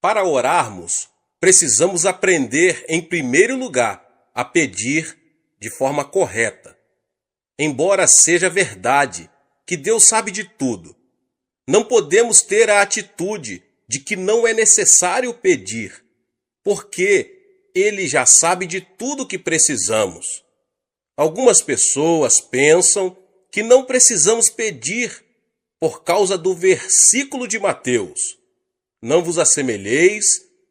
Para orarmos, precisamos aprender, em primeiro lugar, a pedir de forma correta. Embora seja verdade que Deus sabe de tudo, não podemos ter a atitude de que não é necessário pedir, porque Ele já sabe de tudo que precisamos. Algumas pessoas pensam que não precisamos pedir por causa do versículo de Mateus. Não vos assemelheis,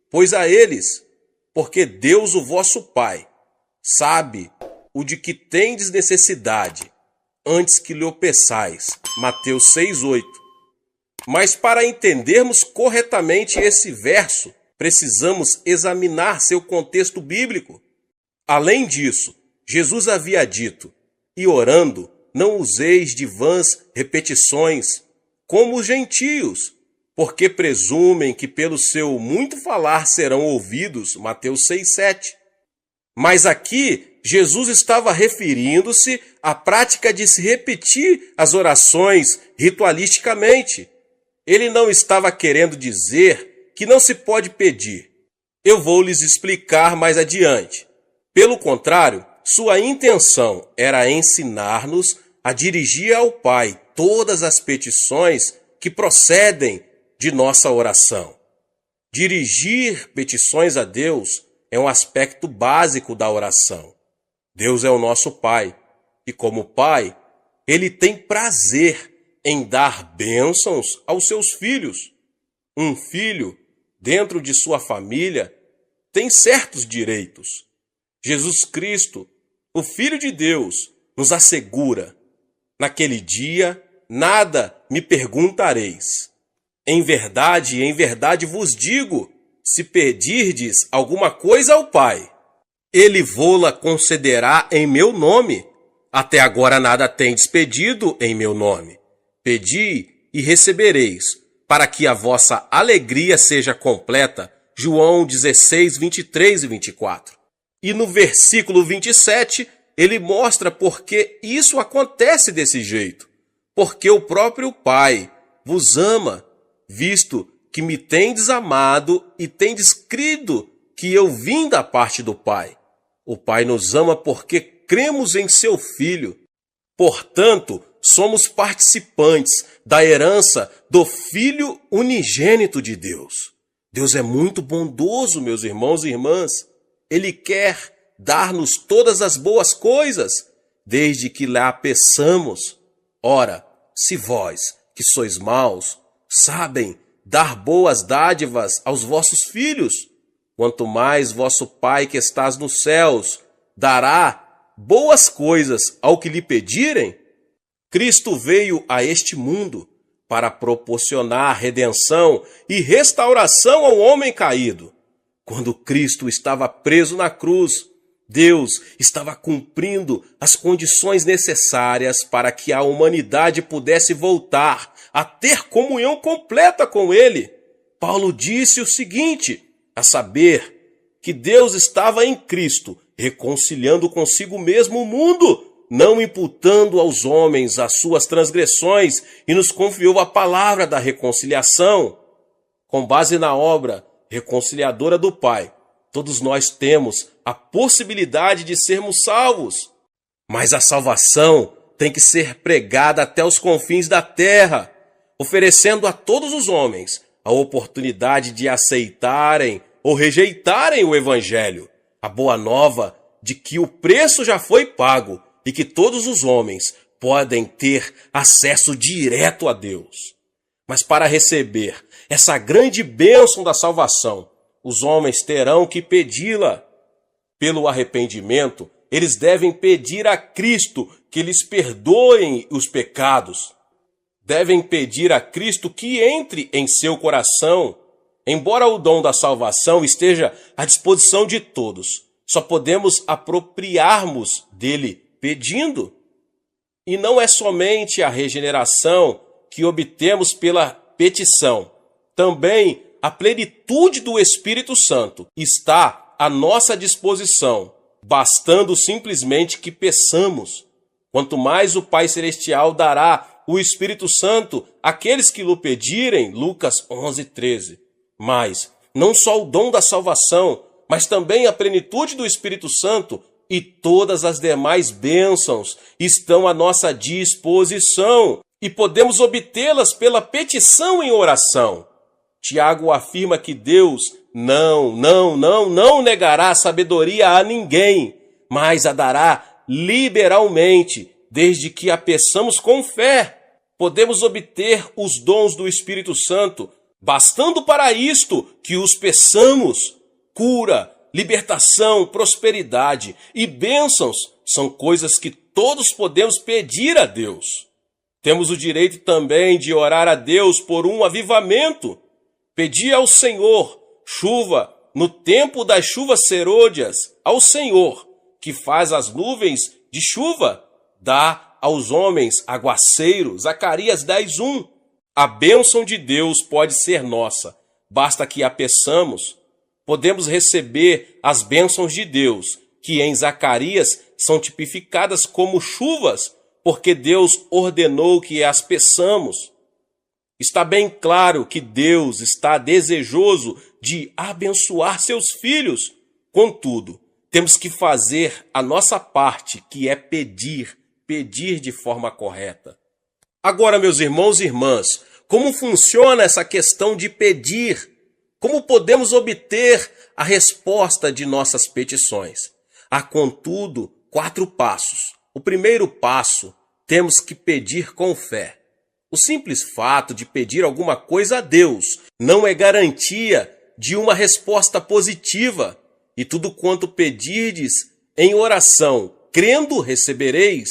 pois a eles, porque Deus, o vosso Pai, sabe o de que tendes necessidade, antes que lhe o peçais. Mateus 6:8. Mas para entendermos corretamente esse verso, precisamos examinar seu contexto bíblico. Além disso, Jesus havia dito: e orando, não useis de vãs repetições, como os gentios, porque presumem que pelo seu muito falar serão ouvidos. Mateus 6:7. Mas aqui, Jesus estava referindo-se à prática de se repetir as orações ritualisticamente. Ele não estava querendo dizer que não se pode pedir. Eu vou lhes explicar mais adiante. Pelo contrário, sua intenção era ensinar-nos a dirigir ao Pai todas as petições que procedem de nossa oração. Dirigir petições a Deus é um aspecto básico da oração. Deus é o nosso Pai, e como Pai, Ele tem prazer em dar bênçãos aos seus filhos. Um filho, dentro de sua família, tem certos direitos. Jesus Cristo, o Filho de Deus, nos assegura: naquele dia, nada me perguntareis. Em verdade vos digo, se pedirdes alguma coisa ao Pai, Ele vô-la concederá em meu nome. Até agora nada tendes pedido em meu nome. Pedi e recebereis, para que a vossa alegria seja completa. João 16, 23 e 24. E no versículo 27, ele mostra por que isso acontece desse jeito. Porque o próprio Pai vos ama, visto que me tendes amado e tendes crido que eu vim da parte do Pai. O Pai nos ama porque cremos em seu Filho. Portanto, somos participantes da herança do Filho unigênito de Deus. Deus é muito bondoso, meus irmãos e irmãs. Ele quer dar-nos todas as boas coisas, desde que lá peçamos. Ora, se vós, que sois maus, sabem dar boas dádivas aos vossos filhos, quanto mais vosso Pai que estás nos céus dará boas coisas ao que lhe pedirem. Cristo veio a este mundo para proporcionar redenção e restauração ao homem caído. Quando Cristo estava preso na cruz, Deus estava cumprindo as condições necessárias para que a humanidade pudesse voltar a ter comunhão completa com Ele. Paulo disse o seguinte, a saber, que Deus estava em Cristo, reconciliando consigo mesmo o mundo, não imputando aos homens as suas transgressões, e nos confiou a palavra da reconciliação. Com base na obra reconciliadora do Pai, todos nós temos a possibilidade de sermos salvos. Mas a salvação tem que ser pregada até os confins da terra, oferecendo a todos os homens a oportunidade de aceitarem ou rejeitarem o Evangelho, a boa nova de que o preço já foi pago e que todos os homens podem ter acesso direto a Deus. Mas para receber essa grande bênção da salvação, os homens terão que pedi-la. Pelo arrependimento, eles devem pedir a Cristo que lhes perdoem os pecados. Devem pedir a Cristo que entre em seu coração. Embora o dom da salvação esteja à disposição de todos, só podemos apropriarmos dele pedindo. E não é somente a regeneração que obtemos pela petição. Também a plenitude do Espírito Santo está à nossa disposição, bastando simplesmente que peçamos. Quanto mais o Pai Celestial dará o Espírito Santo àqueles que lhe pedirem, Lucas 11:13. Mas não só o dom da salvação, mas também a plenitude do Espírito Santo e todas as demais bênçãos estão à nossa disposição e podemos obtê-las pela petição em oração. Tiago afirma que Deus não negará a sabedoria a ninguém, mas a dará liberalmente, desde que a peçamos com fé. Podemos obter os dons do Espírito Santo, bastando para isto que os peçamos. Cura, libertação, prosperidade e bênçãos são coisas que todos podemos pedir a Deus. Temos o direito também de orar a Deus por um avivamento. Pedir ao Senhor chuva no tempo das chuvas serôdias, ao Senhor, que faz as nuvens de chuva, dá aos homens aguaceiro. Zacarias 10:1. A bênção de Deus pode ser nossa, basta que a peçamos. Podemos receber as bênçãos de Deus, que em Zacarias são tipificadas como chuvas, porque Deus ordenou que as peçamos. Está bem claro que Deus está desejoso de abençoar seus filhos. Contudo, temos que fazer a nossa parte, que é pedir de forma correta. Agora, meus irmãos e irmãs, como funciona essa questão de pedir? Como podemos obter a resposta de nossas petições? Há, contudo, 4 passos. O primeiro passo, temos que pedir com fé. O simples fato de pedir alguma coisa a Deus não é garantia de uma resposta positiva. E tudo quanto pedirdes em oração, crendo, recebereis.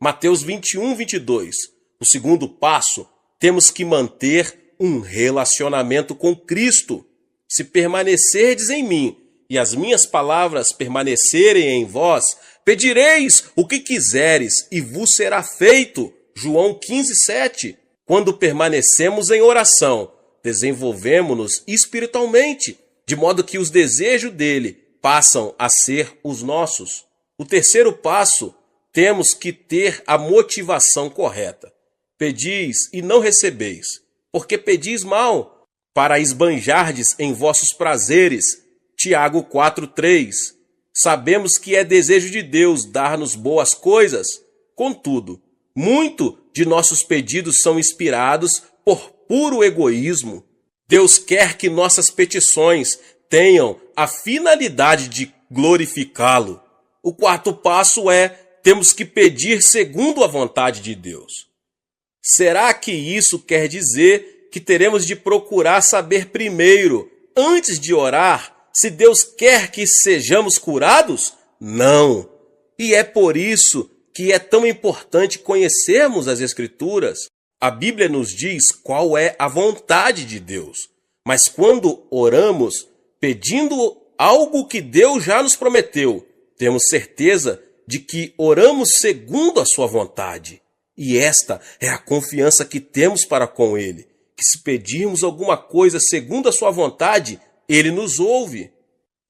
Mateus 21:22. O segundo passo, temos que manter um relacionamento com Cristo. Se permanecerdes em mim e as minhas palavras permanecerem em vós, pedireis o que quiseres e vos será feito. João 15:7. Quando permanecemos em oração, desenvolvemos-nos espiritualmente, de modo que os desejos dele passam a ser os nossos. O terceiro passo, temos que ter a motivação correta. Pedis e não recebeis, porque pedis mal, para esbanjardes em vossos prazeres. Tiago 4:3. Sabemos que é desejo de Deus dar-nos boas coisas. Contudo, muito de nossos pedidos são inspirados por puro egoísmo. Deus quer que nossas petições tenham a finalidade de glorificá-lo. O quarto passo temos que pedir segundo a vontade de Deus. Será que isso quer dizer que teremos de procurar saber primeiro, antes de orar, se Deus quer que sejamos curados? Não. E é por isso que é tão importante conhecermos as Escrituras. A Bíblia nos diz qual é a vontade de Deus. Mas quando oramos, pedindo algo que Deus já nos prometeu, temos certeza de que oramos segundo a sua vontade. E esta é a confiança que temos para com Ele, que se pedirmos alguma coisa segundo a sua vontade, Ele nos ouve.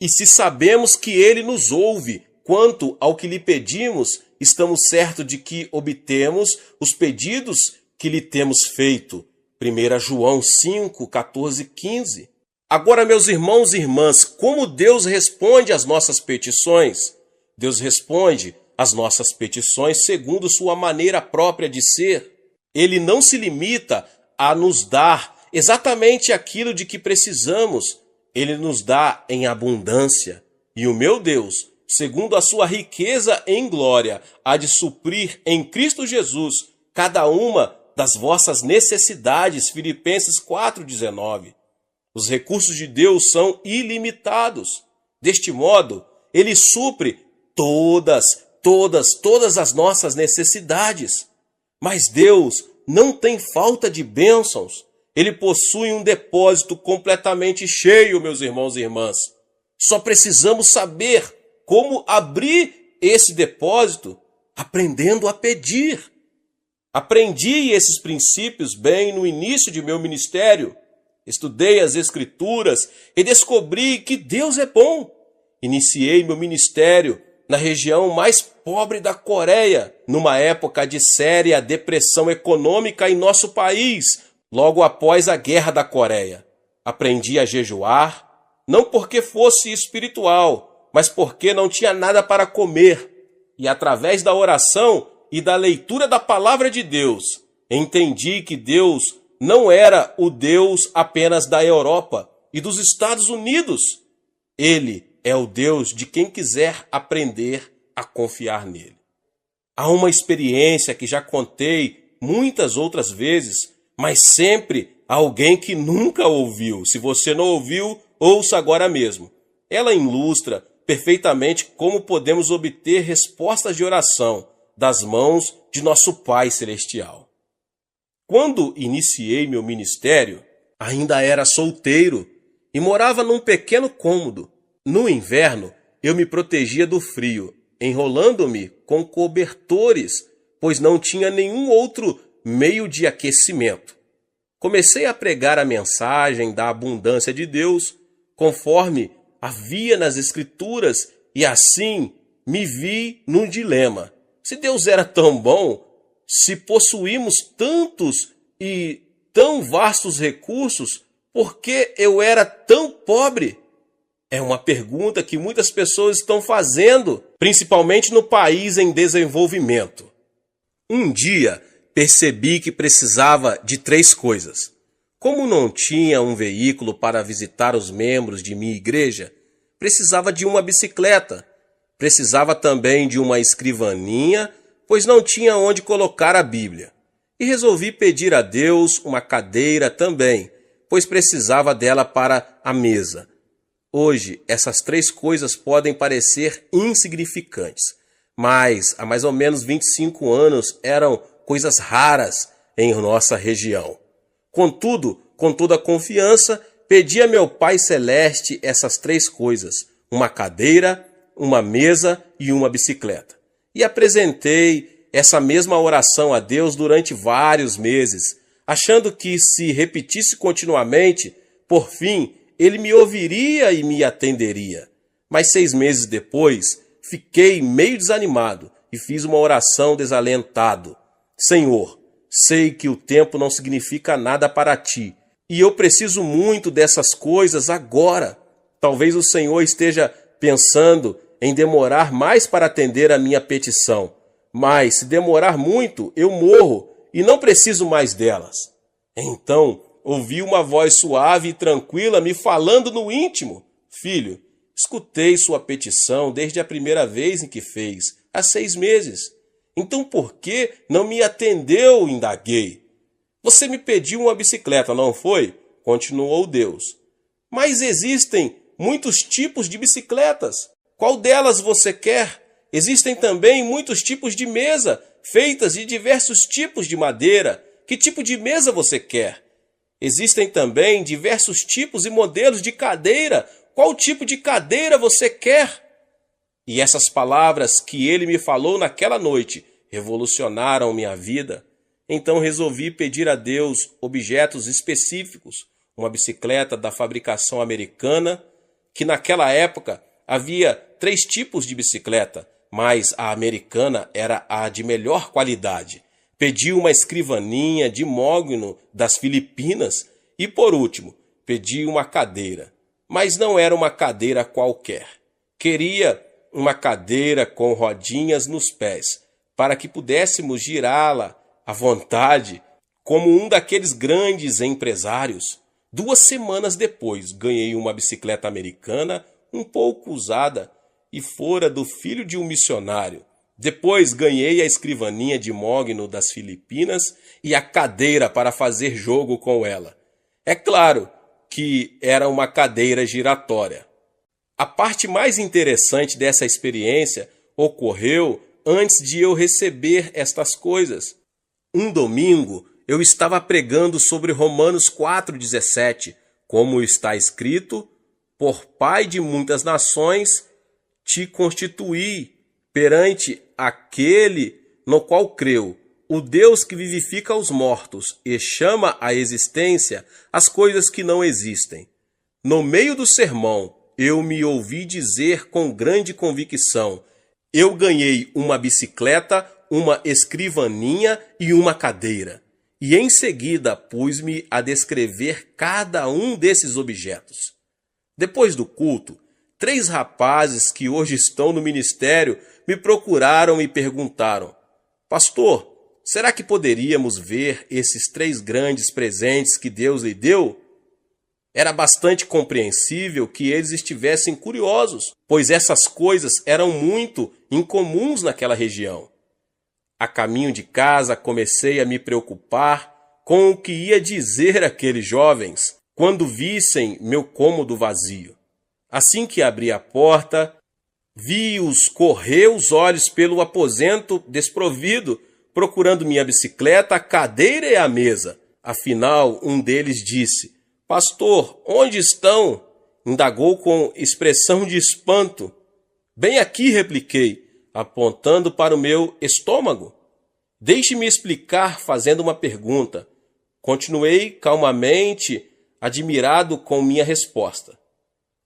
E se sabemos que Ele nos ouve quanto ao que lhe pedimos, estamos certos de que obtemos os pedidos que lhe temos feito. 1 João 5, 14, 15. Agora, meus irmãos e irmãs, como Deus responde às nossas petições? Deus responde às nossas petições segundo sua maneira própria de ser. Ele não se limita a nos dar exatamente aquilo de que precisamos. Ele nos dá em abundância. E o meu Deus, segundo a sua riqueza em glória, há de suprir em Cristo Jesus cada uma das vossas necessidades. Filipenses 4,19. Os recursos de Deus são ilimitados. Deste modo, Ele supre todas as nossas necessidades. Mas Deus não tem falta de bênçãos. Ele possui um depósito completamente cheio, meus irmãos e irmãs. Só precisamos saber como abrir esse depósito, aprendendo a pedir. Aprendi esses princípios bem no início de meu ministério. Estudei as Escrituras e descobri que Deus é bom. Iniciei meu ministério na região mais pobre da Coreia, numa época de séria depressão econômica em nosso país, logo após a Guerra da Coreia. Aprendi a jejuar, não porque fosse espiritual, mas porque não tinha nada para comer. E através da oração e da leitura da palavra de Deus, entendi que Deus não era o Deus apenas da Europa e dos Estados Unidos. Ele é o Deus de quem quiser aprender a confiar nele. Há uma experiência que já contei muitas outras vezes, mas sempre alguém que nunca ouviu. Se você não ouviu, ouça agora mesmo. Ela ilustra perfeitamente como podemos obter respostas de oração das mãos de nosso Pai Celestial. Quando iniciei meu ministério, ainda era solteiro e morava num pequeno cômodo. No inverno, eu me protegia do frio, enrolando-me com cobertores, pois não tinha nenhum outro meio de aquecimento. Comecei a pregar a mensagem da abundância de Deus, conforme havia nas Escrituras, e assim me vi num dilema. Se Deus era tão bom, se possuímos tantos e tão vastos recursos, por que eu era tão pobre? É uma pergunta que muitas pessoas estão fazendo, principalmente no país em desenvolvimento. Um dia, percebi que precisava de 3 coisas. Como não tinha um veículo para visitar os membros de minha igreja, precisava de uma bicicleta. Precisava também de uma escrivaninha, pois não tinha onde colocar a Bíblia. E resolvi pedir a Deus uma cadeira também, pois precisava dela para a mesa. Hoje, essas 3 coisas podem parecer insignificantes, mas há mais ou menos 25 anos eram coisas raras em nossa região. Contudo, com toda confiança, pedi a meu Pai Celeste essas 3 coisas, uma cadeira, uma mesa e uma bicicleta. E apresentei essa mesma oração a Deus durante vários meses, achando que se repetisse continuamente, por fim, Ele me ouviria e me atenderia. Mas 6 meses depois, fiquei meio desanimado e fiz uma oração desalentado. Senhor, sei que o tempo não significa nada para ti, e eu preciso muito dessas coisas agora. Talvez o Senhor esteja pensando em demorar mais para atender a minha petição, mas se demorar muito, eu morro e não preciso mais delas. Então, ouvi uma voz suave e tranquila me falando no íntimo. Filho, escutei sua petição desde a primeira vez em que fez, há 6 meses. Então por que não me atendeu? Indaguei. Você me pediu uma bicicleta, não foi? Continuou Deus. Mas existem muitos tipos de bicicletas. Qual delas você quer? Existem também muitos tipos de mesa, feitas de diversos tipos de madeira. Que tipo de mesa você quer? Existem também diversos tipos e modelos de cadeira. Qual tipo de cadeira você quer? E essas palavras que ele me falou naquela noite revolucionaram minha vida. Então resolvi pedir a Deus objetos específicos. Uma bicicleta da fabricação americana, que naquela época havia 3 tipos de bicicleta, mas a americana era a de melhor qualidade. Pedi uma escrivaninha de mogno das Filipinas e, por último, pedi uma cadeira. Mas não era uma cadeira qualquer. Queria uma cadeira com rodinhas nos pés, para que pudéssemos girá-la à vontade, como um daqueles grandes empresários. 2 semanas depois, ganhei uma bicicleta americana um pouco usada e fora do filho de um missionário. Depois ganhei a escrivaninha de mogno das Filipinas e a cadeira para fazer jogo com ela. É claro que era uma cadeira giratória. A parte mais interessante dessa experiência ocorreu antes de eu receber estas coisas. Um domingo eu estava pregando sobre Romanos 4,17, como está escrito: por pai de muitas nações te constituí perante aquele no qual creu, o Deus que vivifica os mortos e chama à existência as coisas que não existem. No meio do sermão, eu me ouvi dizer com grande convicção: eu ganhei uma bicicleta, uma escrivaninha e uma cadeira. E em seguida pus-me a descrever cada um desses objetos. Depois do culto, 3 rapazes que hoje estão no ministério me procuraram e perguntaram: Pastor, será que poderíamos ver esses 3 grandes presentes que Deus lhe deu? Era bastante compreensível que eles estivessem curiosos, pois essas coisas eram muito incomuns naquela região. A caminho de casa comecei a me preocupar com o que ia dizer aqueles jovens quando vissem meu cômodo vazio. Assim que abri a porta, vi-os correr os olhos pelo aposento desprovido, procurando minha bicicleta, a cadeira e a mesa. Afinal, um deles disse: Pastor, onde estão? Indagou com expressão de espanto. Bem aqui, repliquei, apontando para o meu estômago. Deixe-me explicar fazendo uma pergunta. Continuei calmamente, admirado com minha resposta.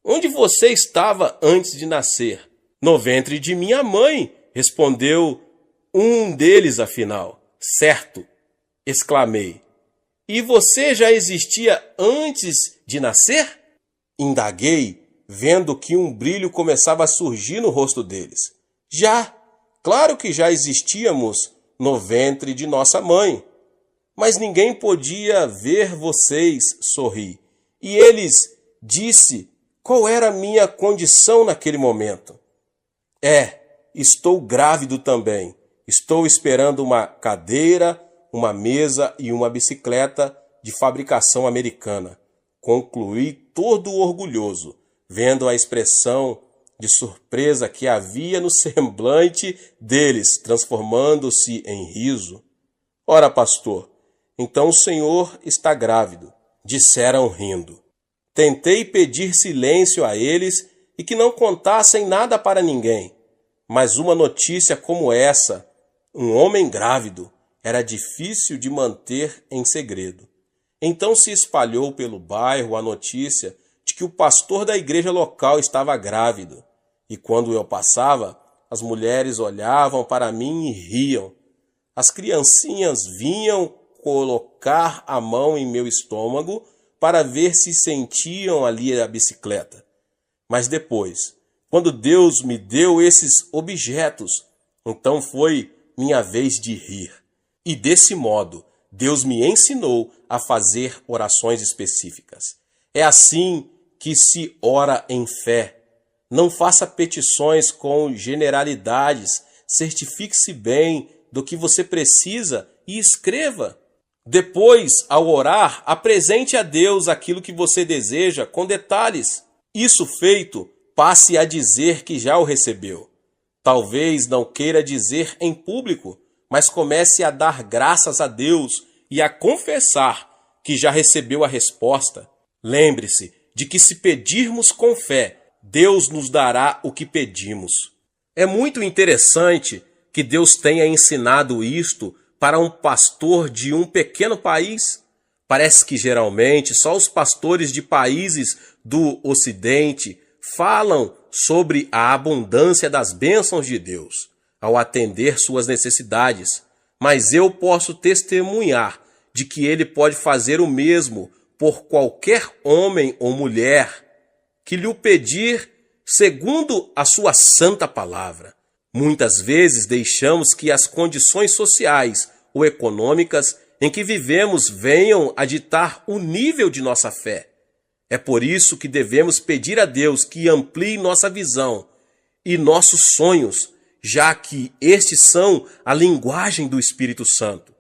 Onde você estava antes de nascer? No ventre de minha mãe, respondeu um deles afinal. Certo, exclamei. E você já existia antes de nascer? Indaguei, vendo que um brilho começava a surgir no rosto deles. Já, claro que já existíamos no ventre de nossa mãe. Mas ninguém podia ver vocês, sorri. E eles disse qual era a minha condição naquele momento. Estou grávido também. Estou esperando uma cadeira, uma mesa e uma bicicleta de fabricação americana. Concluí todo orgulhoso, vendo a expressão de surpresa que havia no semblante deles, transformando-se em riso. Ora, pastor, então o senhor está grávido, disseram rindo. Tentei pedir silêncio a eles e que não contassem nada para ninguém, mas uma notícia como essa, um homem grávido, era difícil de manter em segredo. Então se espalhou pelo bairro a notícia de que o pastor da igreja local estava grávido, e quando eu passava, as mulheres olhavam para mim e riam. As criancinhas vinham colocar a mão em meu estômago para ver se sentiam ali a bicicleta. Mas depois, quando Deus me deu esses objetos, então foi minha vez de rir. E desse modo, Deus me ensinou a fazer orações específicas. É assim que se ora em fé. Não faça petições com generalidades, certifique-se bem do que você precisa e escreva. Depois, ao orar, apresente a Deus aquilo que você deseja com detalhes. Isso feito, passe a dizer que já o recebeu. Talvez não queira dizer em público, mas comece a dar graças a Deus e a confessar que já recebeu a resposta. Lembre-se de que se pedirmos com fé, Deus nos dará o que pedimos. É muito interessante que Deus tenha ensinado isto para um pastor de um pequeno país. Parece que geralmente só os pastores de países do Ocidente falam sobre a abundância das bênçãos de Deus ao atender suas necessidades. Mas eu posso testemunhar de que Ele pode fazer o mesmo por qualquer homem ou mulher que lhe o pedir segundo a sua santa palavra. Muitas vezes deixamos que as condições sociais ou econômicas em que vivemos venham a ditar o nível de nossa fé. É por isso que devemos pedir a Deus que amplie nossa visão e nossos sonhos, já que estes são a linguagem do Espírito Santo.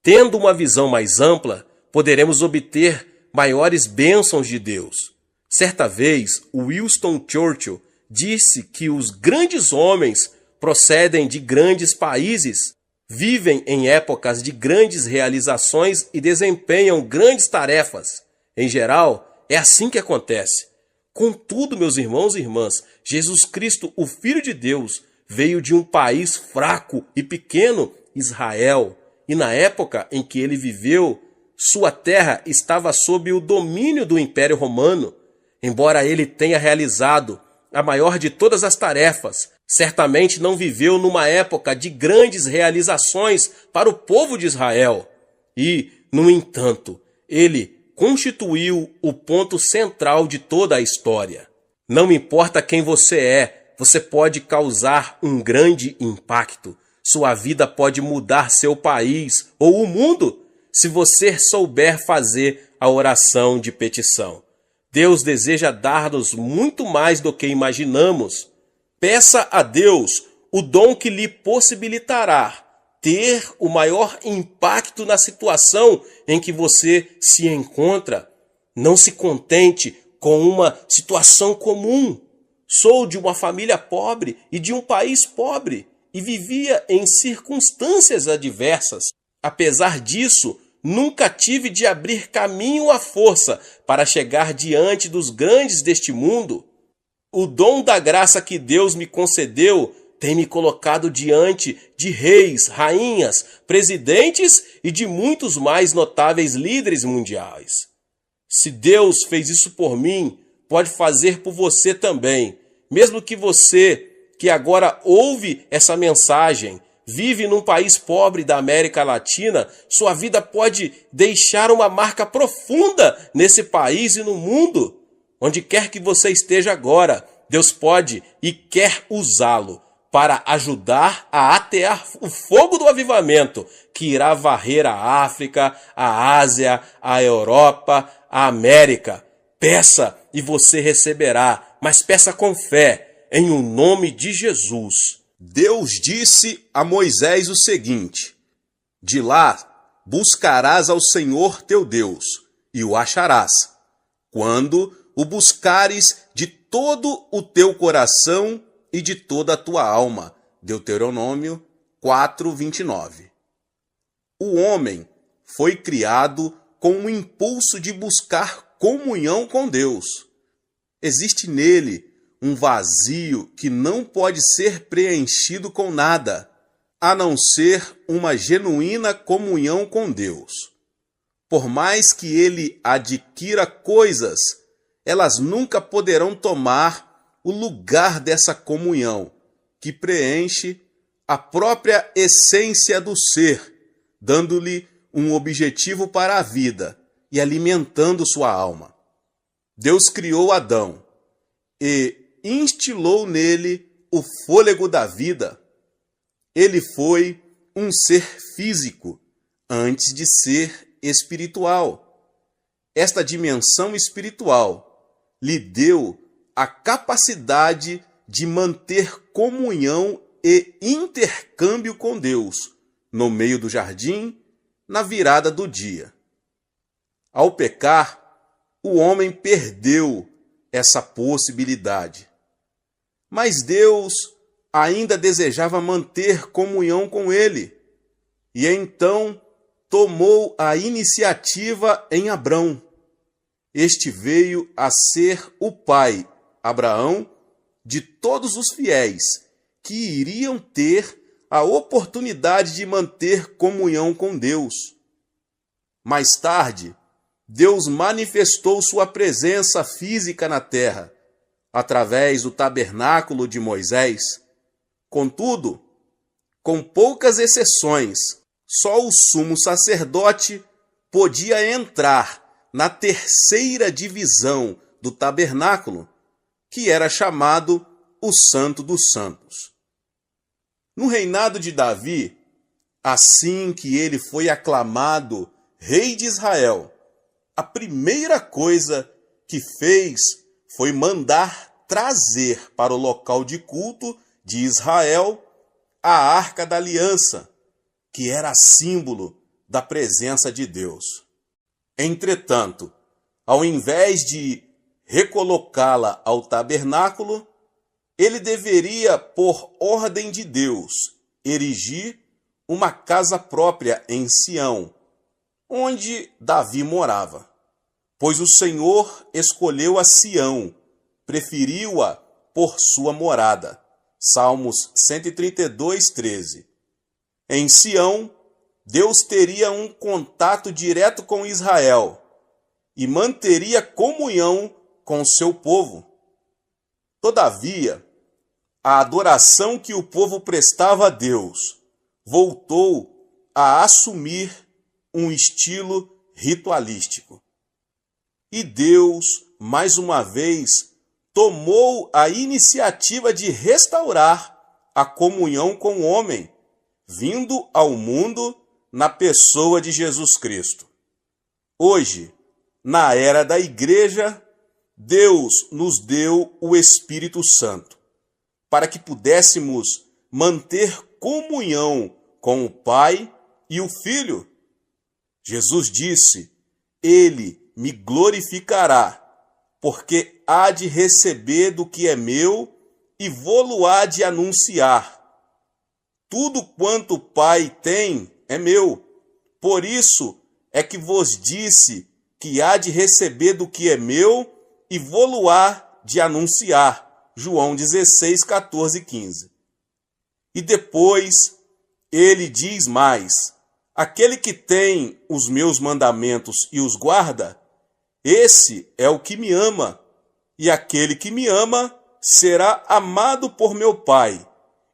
Tendo uma visão mais ampla, poderemos obter maiores bênçãos de Deus. Certa vez, Winston Churchill disse que os grandes homens procedem de grandes países, vivem em épocas de grandes realizações e desempenham grandes tarefas. Em geral, é assim que acontece. Contudo, meus irmãos e irmãs, Jesus Cristo, o Filho de Deus, veio de um país fraco e pequeno, Israel, e na época em que ele viveu, sua terra estava sob o domínio do Império Romano. Embora ele tenha realizado a maior de todas as tarefas, certamente não viveu numa época de grandes realizações para o povo de Israel. E, no entanto, ele constituiu o ponto central de toda a história. Não importa quem você é, você pode causar um grande impacto. Sua vida pode mudar seu país ou o mundo se você souber fazer a oração de petição. Deus deseja dar-nos muito mais do que imaginamos. Peça a Deus o dom que lhe possibilitará ter o maior impacto na situação em que você se encontra. Não se contente com uma situação comum. Sou de uma família pobre e de um país pobre e vivia em circunstâncias adversas. Apesar disso, nunca tive de abrir caminho à força para chegar diante dos grandes deste mundo. O dom da graça que Deus me concedeu tem me colocado diante de reis, rainhas, presidentes e de muitos mais notáveis líderes mundiais. Se Deus fez isso por mim, pode fazer por você também. Mesmo que você, que agora ouve essa mensagem, vive num país pobre da América Latina, sua vida pode deixar uma marca profunda nesse país e no mundo. Onde quer que você esteja agora, Deus pode e quer usá-lo para ajudar a atear o fogo do avivamento que irá varrer a África, a Ásia, a Europa, a América. Peça e você receberá, mas peça com fé, em o nome de Jesus. Deus disse a Moisés o seguinte: de lá buscarás ao Senhor teu Deus, e o acharás, quando o buscares de todo o teu coração e de toda a tua alma. Deuteronômio 4:29. O homem foi criado com o impulso de buscar comunhão com Deus. Existe nele um vazio que não pode ser preenchido com nada, a não ser uma genuína comunhão com Deus. Por mais que ele adquira coisas, elas nunca poderão tomar o lugar dessa comunhão, que preenche a própria essência do ser, dando-lhe um objetivo para a vida e alimentando sua alma. Deus criou Adão e instilou nele o fôlego da vida. Ele foi um ser físico antes de ser espiritual. Esta dimensão espiritual lhe deu a capacidade de manter comunhão e intercâmbio com Deus no meio do jardim, na virada do dia. Ao pecar, o homem perdeu essa possibilidade. Mas Deus ainda desejava manter comunhão com ele, e então tomou a iniciativa em Abrão. Este veio a ser o pai, Abraão, de todos os fiéis que iriam ter a oportunidade de manter comunhão com Deus. Mais tarde, Deus manifestou sua presença física na terra, através do tabernáculo de Moisés. Contudo, com poucas exceções, só o sumo sacerdote podia entrar na terceira divisão do tabernáculo, que era chamado o Santo dos Santos. No reinado de Davi, assim que ele foi aclamado rei de Israel, a primeira coisa que fez foi mandar trazer para o local de culto de Israel a Arca da Aliança, que era símbolo da presença de Deus. Entretanto, ao invés de recolocá-la ao tabernáculo, ele deveria, por ordem de Deus, erigir uma casa própria em Sião, onde Davi morava. Pois o Senhor escolheu a Sião, preferiu-a por sua morada. Salmos 132:13. Em Sião, Deus teria um contato direto com Israel e manteria comunhão com seu povo. Todavia, a adoração que o povo prestava a Deus voltou a assumir um estilo ritualístico. E Deus, mais uma vez, tomou a iniciativa de restaurar a comunhão com o homem, vindo ao mundo na pessoa de Jesus Cristo. Hoje, na era da Igreja, Deus nos deu o Espírito Santo, para que pudéssemos manter comunhão com o Pai e o Filho. Jesus disse: Ele me glorificará, porque há de receber do que é meu e vou-lo-á de anunciar. Tudo quanto o Pai tem é meu, por isso é que vos disse que há de receber do que é meu e vou-lo-á de anunciar. João 16, 14 e 15. E depois ele diz mais: aquele que tem os meus mandamentos e os guarda, esse é o que me ama, e aquele que me ama será amado por meu Pai,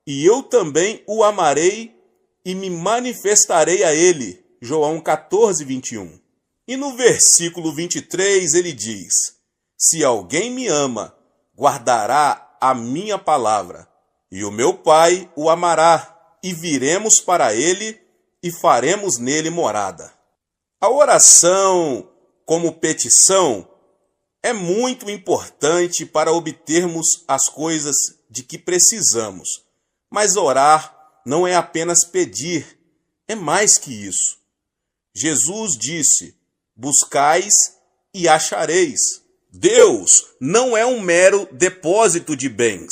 e eu também o amarei e me manifestarei a ele. João 14, 21. E no versículo 23 ele diz: se alguém me ama, guardará a minha palavra, e o meu Pai o amará, e viremos para ele e faremos nele morada. A oração como petição é muito importante para obtermos as coisas de que precisamos. Mas orar não é apenas pedir, é mais que isso. Jesus disse: buscais e achareis. Deus não é um mero depósito de bens,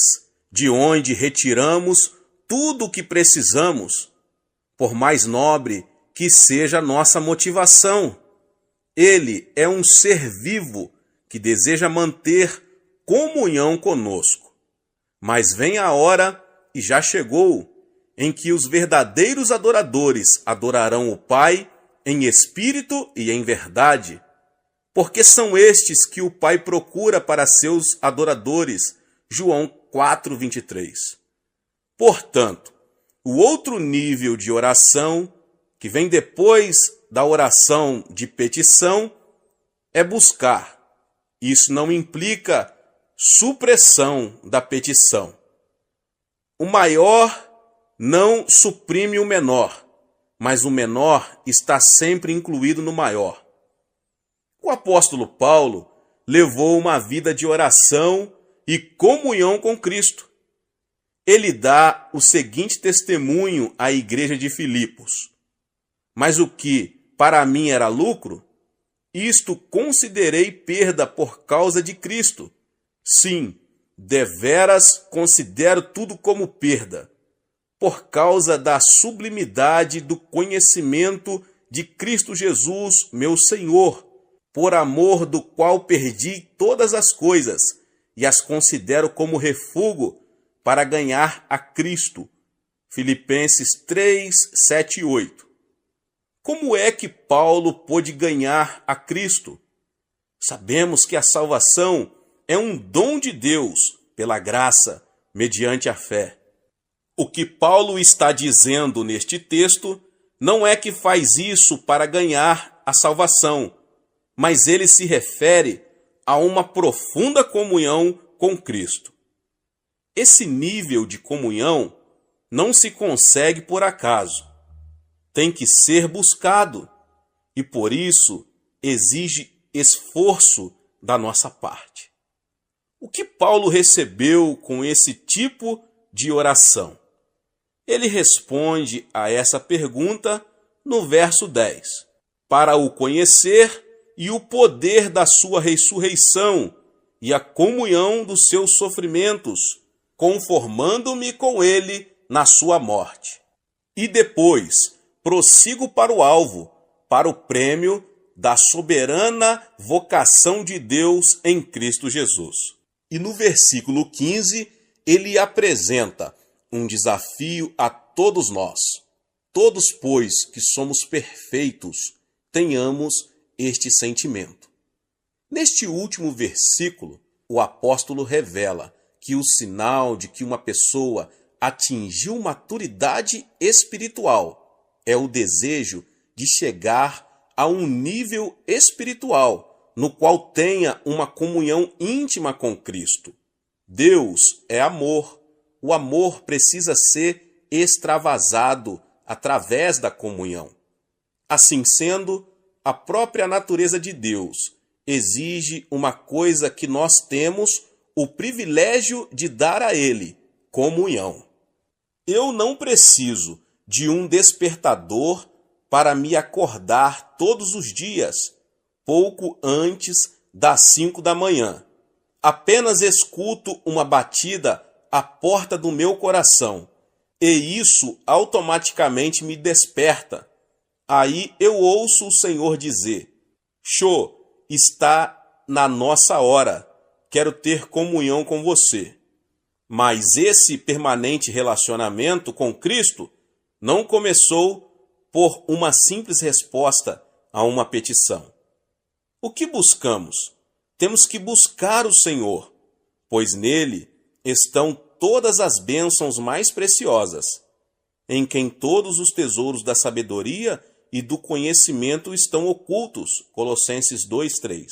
de onde retiramos tudo o que precisamos, por mais nobre que seja a nossa motivação. Ele é um ser vivo que deseja manter comunhão conosco. Mas vem a hora, e já chegou, em que os verdadeiros adoradores adorarão o Pai em espírito e em verdade, porque são estes que o Pai procura para seus adoradores. João 4, 23. Portanto, o outro nível de oração, que vem depois da oração de petição, é buscar. Isso não implica supressão da petição. O maior não suprime o menor, mas o menor está sempre incluído no maior. O apóstolo Paulo levou uma vida de oração e comunhão com Cristo. Ele dá o seguinte testemunho à igreja de Filipos: mas o que para mim era lucro, isto considerei perda por causa de Cristo. Sim, deveras considero tudo como perda, por causa da sublimidade do conhecimento de Cristo Jesus, meu Senhor, por amor do qual perdi todas as coisas e as considero como refúgio para ganhar a Cristo. Filipenses 3, 7 e 8. Como é que Paulo pôde ganhar a Cristo? Sabemos que a salvação é um dom de Deus, pela graça, mediante a fé. O que Paulo está dizendo neste texto não é que faz isso para ganhar a salvação, mas ele se refere a uma profunda comunhão com Cristo. Esse nível de comunhão não se consegue por acaso. Tem que ser buscado e, por isso, exige esforço da nossa parte. O que Paulo recebeu com esse tipo de oração? Ele responde a essa pergunta no verso 10. Para o conhecer e o poder da sua ressurreição e a comunhão dos seus sofrimentos, conformando-me com ele na sua morte. E depois prossigo para o alvo, para o prêmio da soberana vocação de Deus em Cristo Jesus. E no versículo 15, ele apresenta um desafio a todos nós. Todos, pois, que somos perfeitos, tenhamos este sentimento. Neste último versículo, o apóstolo revela que o sinal de que uma pessoa atingiu maturidade espiritual é o desejo de chegar a um nível espiritual no qual tenha uma comunhão íntima com Cristo. Deus é amor. O amor precisa ser extravasado através da comunhão. Assim sendo, a própria natureza de Deus exige uma coisa que nós temos o privilégio de dar a Ele: comunhão. Eu não preciso de um despertador para me acordar todos os dias, pouco antes das 5 da manhã. Apenas escuto uma batida à porta do meu coração, e isso automaticamente me desperta. Aí eu ouço o Senhor dizer: Xô, está na nossa hora, quero ter comunhão com você. Mas esse permanente relacionamento com Cristo não começou por uma simples resposta a uma petição. O que buscamos? Temos que buscar o Senhor, pois nele estão todas as bênçãos mais preciosas, em quem todos os tesouros da sabedoria e do conhecimento estão ocultos. Colossenses 2:3.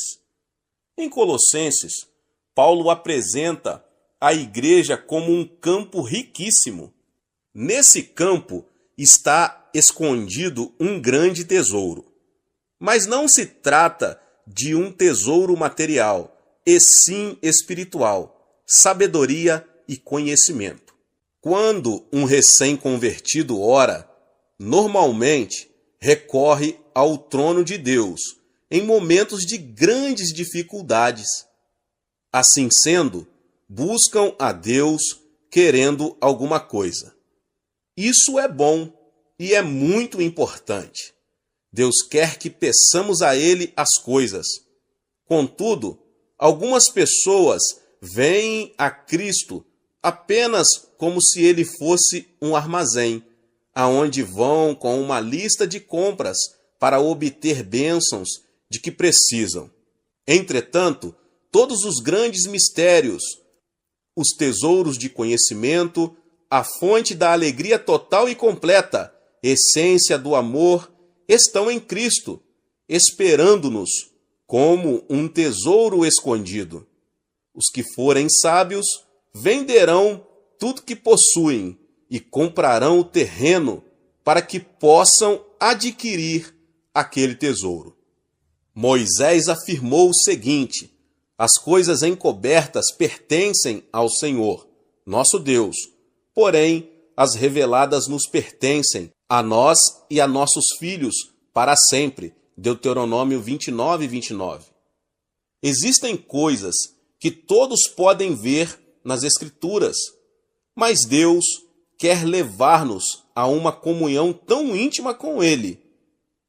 Em Colossenses, Paulo apresenta a igreja como um campo riquíssimo. Nesse campo está escondido um grande tesouro. Mas não se trata de um tesouro material, e sim espiritual, sabedoria e conhecimento. Quando um recém-convertido ora, normalmente recorre ao trono de Deus em momentos de grandes dificuldades. Assim sendo, buscam a Deus querendo alguma coisa. Isso é bom e é muito importante. Deus quer que peçamos a Ele as coisas. Contudo, algumas pessoas veem a Cristo apenas como se Ele fosse um armazém, aonde vão com uma lista de compras para obter bênçãos de que precisam. Entretanto, todos os grandes mistérios, os tesouros de conhecimento, a fonte da alegria total e completa, essência do amor, estão em Cristo, esperando-nos como um tesouro escondido. Os que forem sábios venderão tudo que possuem e comprarão o terreno para que possam adquirir aquele tesouro. Moisés afirmou o seguinte: as coisas encobertas pertencem ao Senhor, nosso Deus, porém as reveladas nos pertencem, a nós e a nossos filhos, para sempre. Deuteronômio 29:29. Existem coisas que todos podem ver nas Escrituras, mas Deus quer levar-nos a uma comunhão tão íntima com Ele,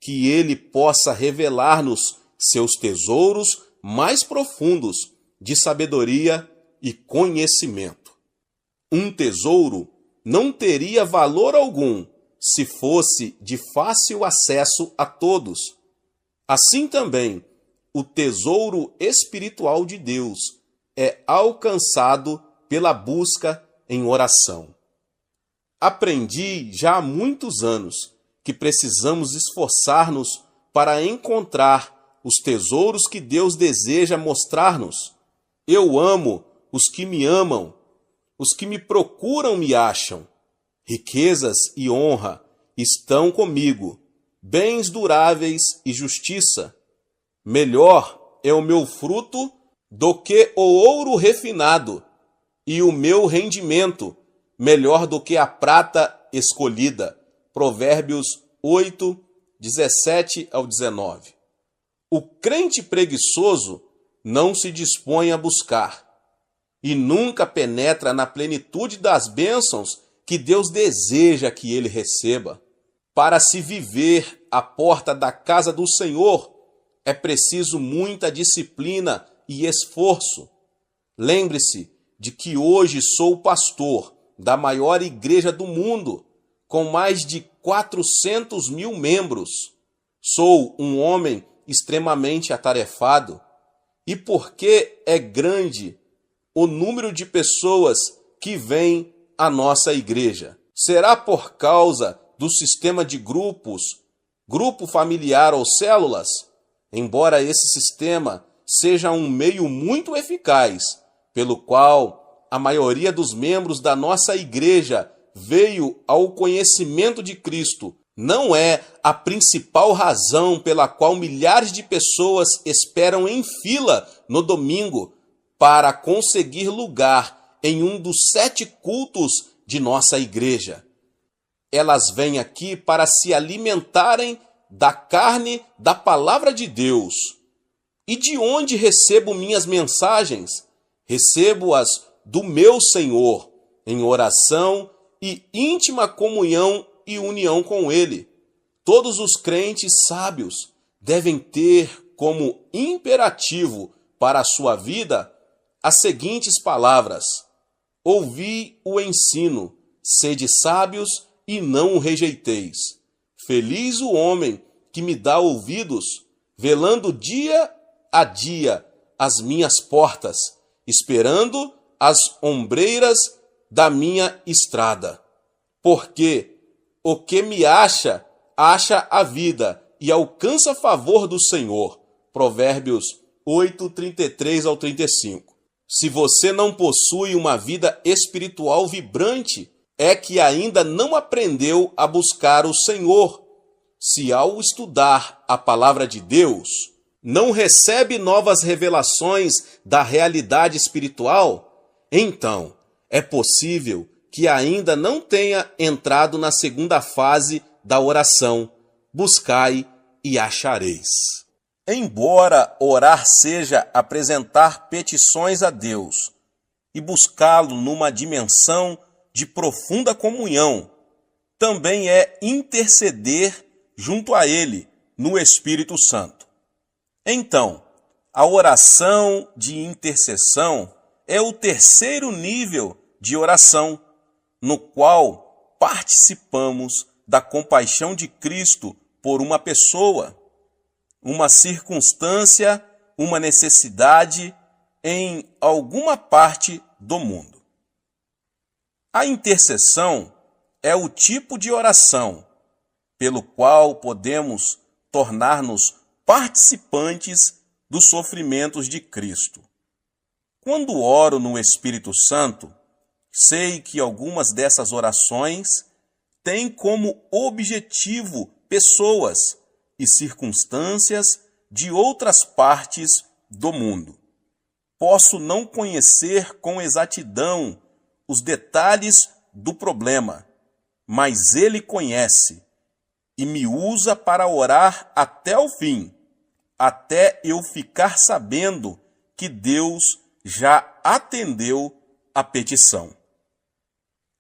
que Ele possa revelar-nos seus tesouros mais profundos de sabedoria e conhecimento. Um tesouro não teria valor algum se fosse de fácil acesso a todos. Assim também, o tesouro espiritual de Deus é alcançado pela busca em oração. Aprendi já há muitos anos que precisamos esforçar-nos para encontrar os tesouros que Deus deseja mostrar-nos. Eu amo os que me amam, os que me procuram me acham. Riquezas e honra estão comigo, bens duráveis e justiça. Melhor é o meu fruto do que o ouro refinado, e o meu rendimento melhor do que a prata escolhida. Provérbios 8, 17 ao 19. O crente preguiçoso não se dispõe a buscar e nunca penetra na plenitude das bênçãos que Deus deseja que ele receba. Para se viver à porta da casa do Senhor, é preciso muita disciplina e esforço. Lembre-se de que hoje sou pastor da maior igreja do mundo, com mais de 400 mil membros. Sou um homem extremamente atarefado. E porque é grande o número de pessoas que vêm à nossa igreja? Será por causa do sistema de grupos, grupo familiar ou células? Embora esse sistema seja um meio muito eficaz, pelo qual a maioria dos membros da nossa igreja veio ao conhecimento de Cristo, não é a principal razão pela qual milhares de pessoas esperam em fila no domingo para conseguir lugar em um dos 7 cultos de nossa igreja. Elas vêm aqui para se alimentarem da carne da palavra de Deus. E de onde recebo minhas mensagens? Recebo-as do meu Senhor, em oração e íntima comunhão e união com Ele. Todos os crentes sábios devem ter como imperativo para a sua vida as seguintes palavras: ouvi o ensino, sede sábios e não o rejeiteis. Feliz o homem que me dá ouvidos, velando dia a dia as minhas portas, esperando as ombreiras da minha estrada. Porque o que me acha a vida e alcança favor do Senhor. Provérbios 8, 33 ao 35. Se você não possui uma vida espiritual vibrante, é que ainda não aprendeu a buscar o Senhor. Se ao estudar a palavra de Deus, não recebe novas revelações da realidade espiritual, então é possível que ainda não tenha entrado na segunda fase da oração: buscai e achareis. Embora orar seja apresentar petições a Deus e buscá-lo numa dimensão de profunda comunhão, também é interceder junto a Ele no Espírito Santo. Então, a oração de intercessão é o terceiro nível de oração, no qual participamos da compaixão de Cristo por uma pessoa, uma circunstância, uma necessidade em alguma parte do mundo. A intercessão é o tipo de oração pelo qual podemos tornar-nos participantes dos sofrimentos de Cristo. Quando oro no Espírito Santo, sei que algumas dessas orações têm como objetivo pessoas e circunstâncias de outras partes do mundo. Posso não conhecer com exatidão os detalhes do problema, mas Ele conhece e me usa para orar até o fim, até eu ficar sabendo que Deus já atendeu a petição.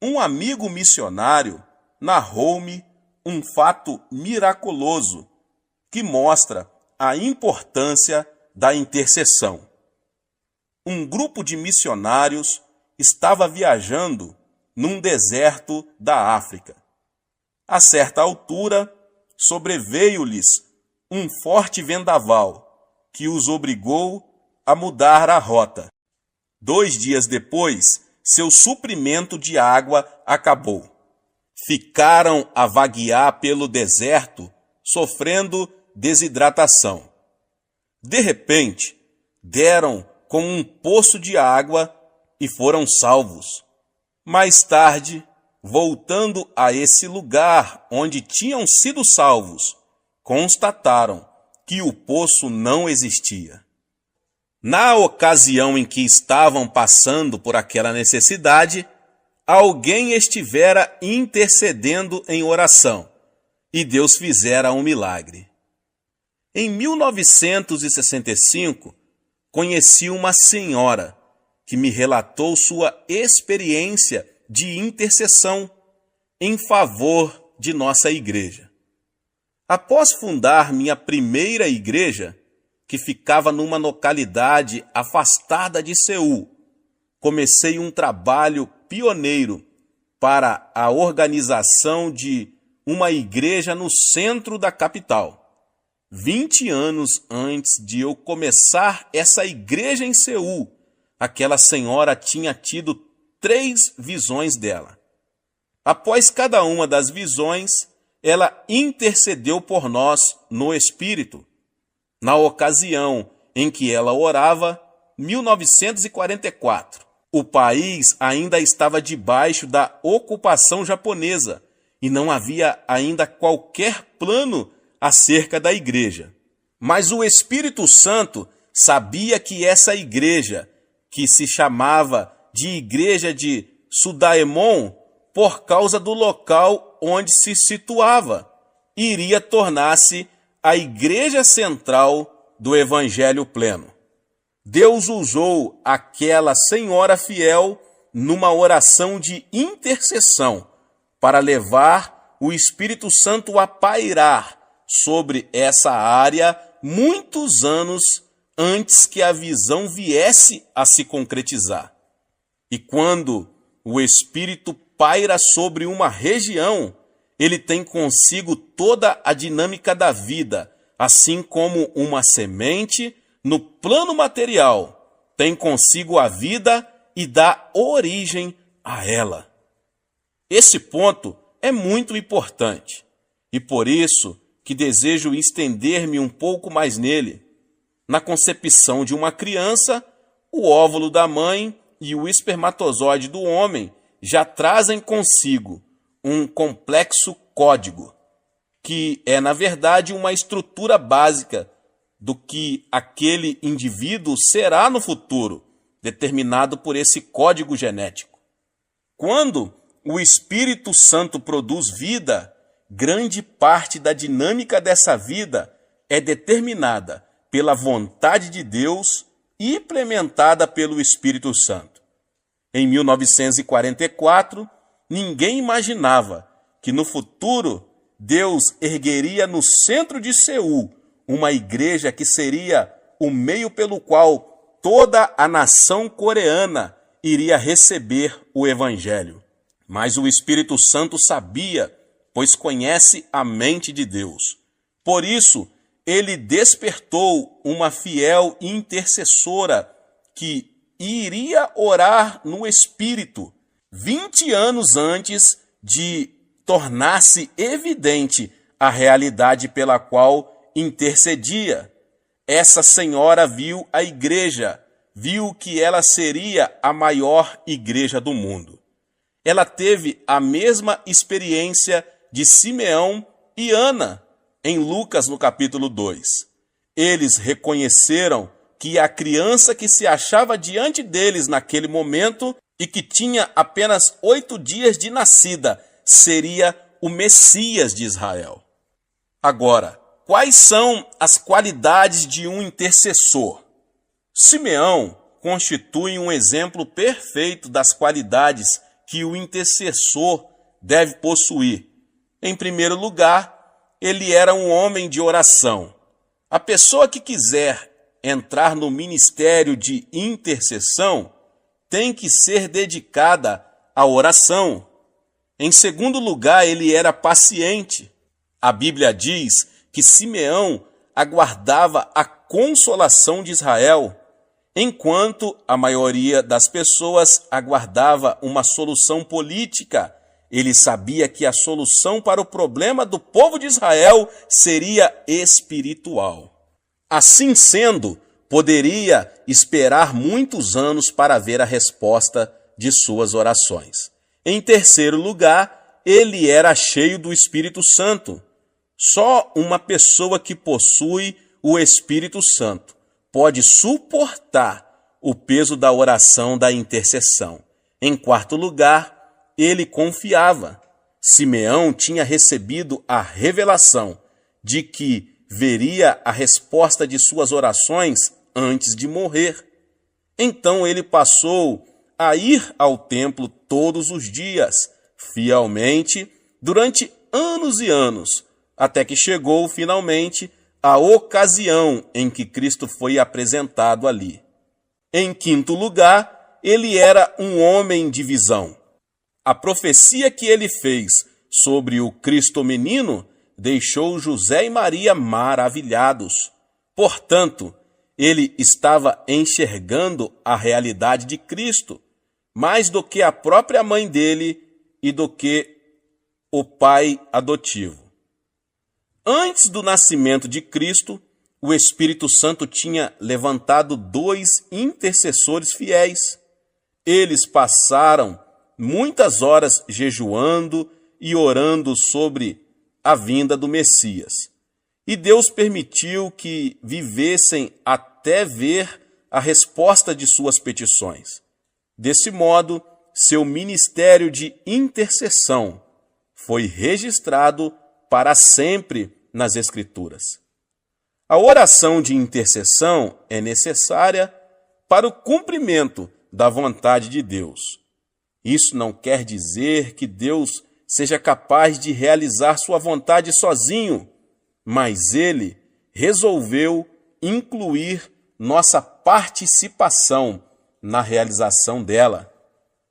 Um amigo missionário narrou-me um fato miraculoso que mostra a importância da intercessão. Um grupo de missionários estava viajando num deserto da África. A certa altura, sobreveio-lhes um forte vendaval que os obrigou a mudar a rota. 2 dias depois, seu suprimento de água acabou. Ficaram a vaguear pelo deserto, sofrendo desidratação. De repente, deram com um poço de água e foram salvos. Mais tarde, voltando a esse lugar onde tinham sido salvos, constataram que o poço não existia. Na ocasião em que estavam passando por aquela necessidade, alguém estivera intercedendo em oração e Deus fizera um milagre. Em 1965, conheci uma senhora que me relatou sua experiência de intercessão em favor de nossa igreja. Após fundar minha primeira igreja, que ficava numa localidade afastada de Seul, comecei um trabalho pioneiro para a organização de uma igreja no centro da capital. 20 anos antes de eu começar essa igreja em Seul, aquela senhora tinha tido 3 visões dela. Após cada uma das visões, ela intercedeu por nós no Espírito. Na ocasião em que ela orava, 1944. O país ainda estava debaixo da ocupação japonesa e não havia ainda qualquer plano acerca da igreja. Mas o Espírito Santo sabia que essa igreja, que se chamava de Igreja de Sudaemon, por causa do local onde se situava, iria tornar-se a igreja central do Evangelho pleno. Deus usou aquela senhora fiel numa oração de intercessão para levar o Espírito Santo a pairar sobre essa área muitos anos antes que a visão viesse a se concretizar. E quando o Espírito paira sobre uma região, ele tem consigo toda a dinâmica da vida, assim como uma semente, no plano material, tem consigo a vida e dá origem a ela. Esse ponto é muito importante, e por isso que desejo estender-me um pouco mais nele. Na concepção de uma criança, o óvulo da mãe e o espermatozoide do homem já trazem consigo um complexo código, que é, na verdade, uma estrutura básica do que aquele indivíduo será no futuro, determinado por esse código genético. Quando o Espírito Santo produz vida, grande parte da dinâmica dessa vida é determinada pela vontade de Deus e implementada pelo Espírito Santo. Em 1944, ninguém imaginava que no futuro Deus ergueria no centro de Seul uma igreja que seria o meio pelo qual toda a nação coreana iria receber o Evangelho. Mas o Espírito Santo sabia, pois conhece a mente de Deus. Por isso, ele despertou uma fiel intercessora que iria orar no Espírito 20 anos antes de tornar-se evidente a realidade pela qual intercedia. Essa senhora viu a igreja, viu que ela seria a maior igreja do mundo. Ela teve a mesma experiência de Simeão e Ana, em Lucas, no capítulo 2. Eles reconheceram que a criança que se achava diante deles naquele momento e que tinha apenas 8 dias de nascida, seria o Messias de Israel. Agora, quais são as qualidades de um intercessor? Simeão constitui um exemplo perfeito das qualidades que o intercessor deve possuir. Em primeiro lugar, ele era um homem de oração. A pessoa que quiser entrar no ministério de intercessão tem que ser dedicada à oração. Em segundo lugar, ele era paciente. A Bíblia diz que Simeão aguardava a consolação de Israel, enquanto a maioria das pessoas aguardava uma solução política. Ele sabia que a solução para o problema do povo de Israel seria espiritual. Assim sendo, poderia esperar muitos anos para ver a resposta de suas orações. Em terceiro lugar, ele era cheio do Espírito Santo. Só uma pessoa que possui o Espírito Santo pode suportar o peso da oração da intercessão. Em quarto lugar, ele confiava. Simeão tinha recebido a revelação de que veria a resposta de suas orações antes de morrer. Então ele passou a ir ao templo todos os dias, fielmente, durante anos e anos, até que chegou finalmente a ocasião em que Cristo foi apresentado ali. Em quinto lugar, ele era um homem de visão. A profecia que ele fez sobre o Cristo menino deixou José e Maria maravilhados. Portanto, ele estava enxergando a realidade de Cristo, mais do que a própria mãe dele e do que o pai adotivo. Antes do nascimento de Cristo, o Espírito Santo tinha levantado 2 intercessores fiéis. Eles passaram muitas horas jejuando e orando sobre a vinda do Messias. E Deus permitiu que vivessem até ver a resposta de suas petições. Desse modo, seu ministério de intercessão foi registrado para sempre nas Escrituras. A oração de intercessão é necessária para o cumprimento da vontade de Deus. Isso não quer dizer que Deus seja capaz de realizar sua vontade sozinho, mas Ele resolveu incluir nossa participação na realização dela.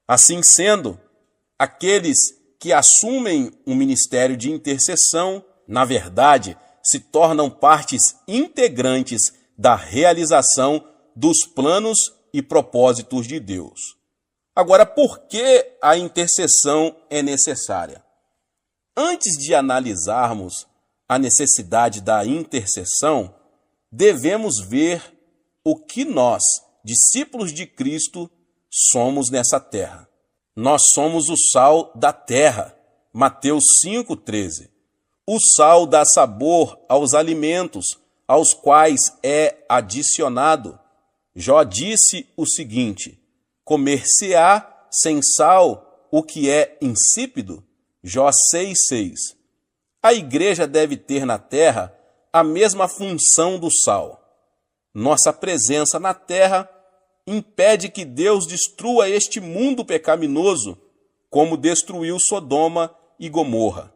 Assim sendo, aqueles que assumem o ministério de intercessão, na verdade, se tornam partes integrantes da realização dos planos e propósitos de Deus. Agora, por que a intercessão é necessária? Antes de analisarmos a necessidade da intercessão, devemos ver o que nós, discípulos de Cristo, somos nessa terra. Nós somos o sal da terra, Mateus 5,13. O sal dá sabor aos alimentos, aos quais é adicionado. Jó disse o seguinte: comer-se-á sem sal o que é insípido? Jó 6,6. A igreja deve ter na terra a mesma função do sal. Nossa presença na terra impede que Deus destrua este mundo pecaminoso, como destruiu Sodoma e Gomorra.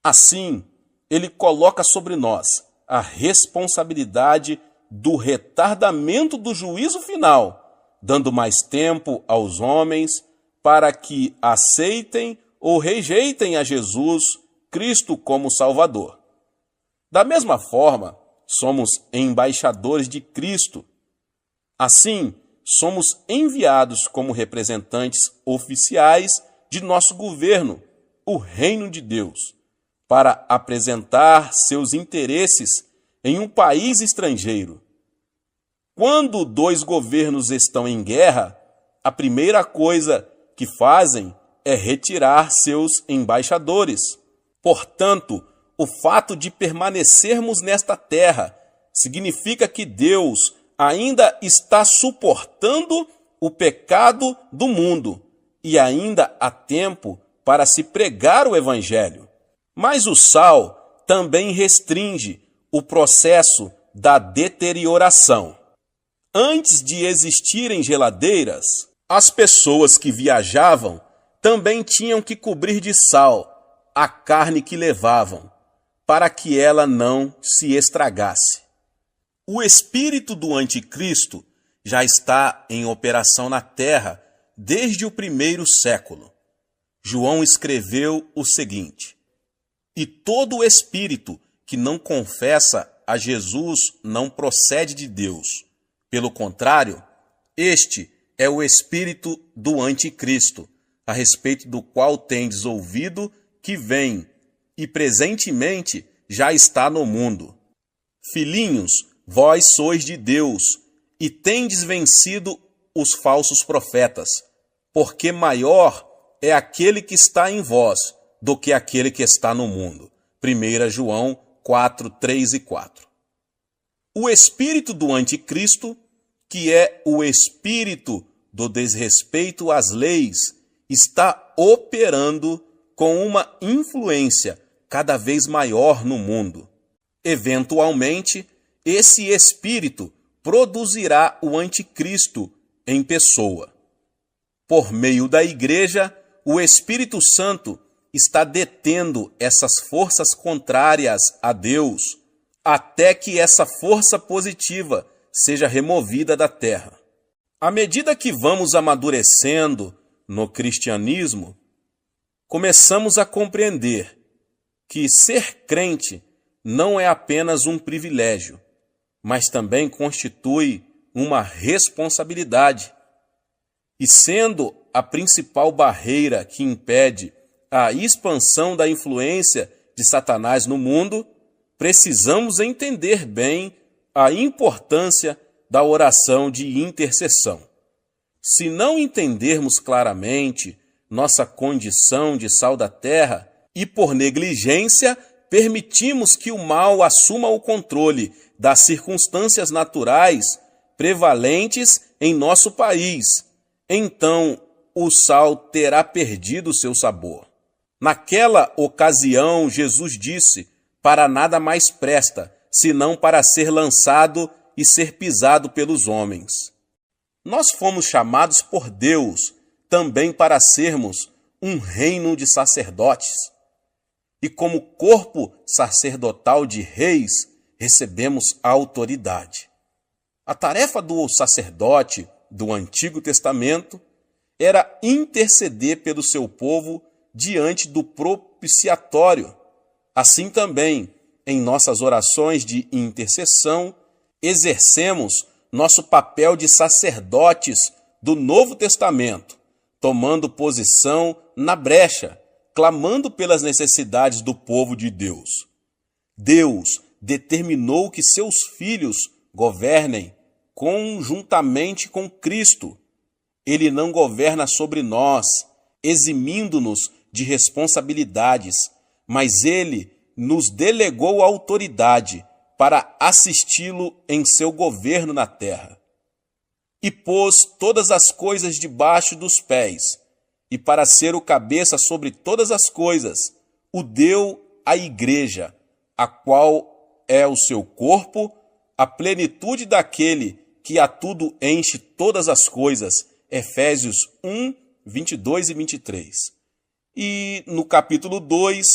Assim, Ele coloca sobre nós a responsabilidade do retardamento do juízo final, dando mais tempo aos homens para que aceitem ou rejeitem a Jesus Cristo como Salvador. Da mesma forma, somos embaixadores de Cristo. Assim, somos enviados como representantes oficiais de nosso governo, o Reino de Deus, para apresentar seus interesses em um país estrangeiro. Quando 2 governos estão em guerra, a primeira coisa que fazem é retirar seus embaixadores. Portanto, o fato de permanecermos nesta terra significa que Deus ainda está suportando o pecado do mundo e ainda há tempo para se pregar o Evangelho. Mas o sal também restringe o processo da deterioração. Antes de existirem geladeiras, as pessoas que viajavam também tinham que cobrir de sal a carne que levavam, para que ela não se estragasse. O espírito do anticristo já está em operação na terra desde o 1º século. João escreveu o seguinte: e todo espírito que não confessa a Jesus não procede de Deus. Pelo contrário, este é o espírito do anticristo, a respeito do qual tendes ouvido que vem, e presentemente já está no mundo. Filhinhos, vós sois de Deus, e tendes vencido os falsos profetas, porque maior é aquele que está em vós do que aquele que está no mundo. 1 João 4, 3 e 4. O espírito do anticristo, que é o espírito do desrespeito às leis, está operando com uma influência cada vez maior no mundo. Eventualmente, esse espírito produzirá o anticristo em pessoa. Por meio da igreja, o Espírito Santo está detendo essas forças contrárias a Deus, até que essa força positiva seja removida da terra. À medida que vamos amadurecendo no cristianismo, começamos a compreender que ser crente não é apenas um privilégio, mas também constitui uma responsabilidade. E sendo a principal barreira que impede a expansão da influência de Satanás no mundo, precisamos entender bem a importância da oração de intercessão. Se não entendermos claramente nossa condição de sal da terra e por negligência permitimos que o mal assuma o controle das circunstâncias naturais prevalentes em nosso país, então o sal terá perdido seu sabor. Naquela ocasião, Jesus disse: para nada mais presta, senão para ser lançado e ser pisado pelos homens. Nós fomos chamados por Deus também para sermos um reino de sacerdotes. E como corpo sacerdotal de reis, recebemos a autoridade. A tarefa do sacerdote do Antigo Testamento era interceder pelo seu povo diante do propiciatório. Assim também, em nossas orações de intercessão, exercemos nosso papel de sacerdotes do Novo Testamento, tomando posição na brecha, clamando pelas necessidades do povo de Deus. Deus determinou que seus filhos governem conjuntamente com Cristo. Ele não governa sobre nós, eximindo-nos de responsabilidades, mas ele nos delegou a autoridade para assisti-lo em seu governo na terra. E pôs todas as coisas debaixo dos pés, e para ser o cabeça sobre todas as coisas, o deu à igreja, a qual é o seu corpo, a plenitude daquele que a tudo enche todas as coisas. Efésios 1, 22 e 23. E no capítulo 2,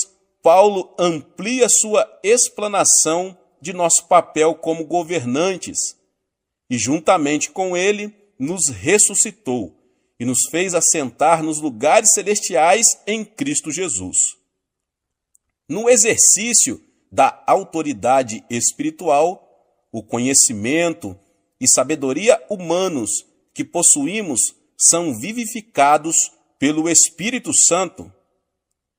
Paulo amplia sua explanação de nosso papel como governantes, e juntamente com ele nos ressuscitou e nos fez assentar nos lugares celestiais em Cristo Jesus. No exercício da autoridade espiritual, o conhecimento e sabedoria humanos que possuímos são vivificados pelo Espírito Santo,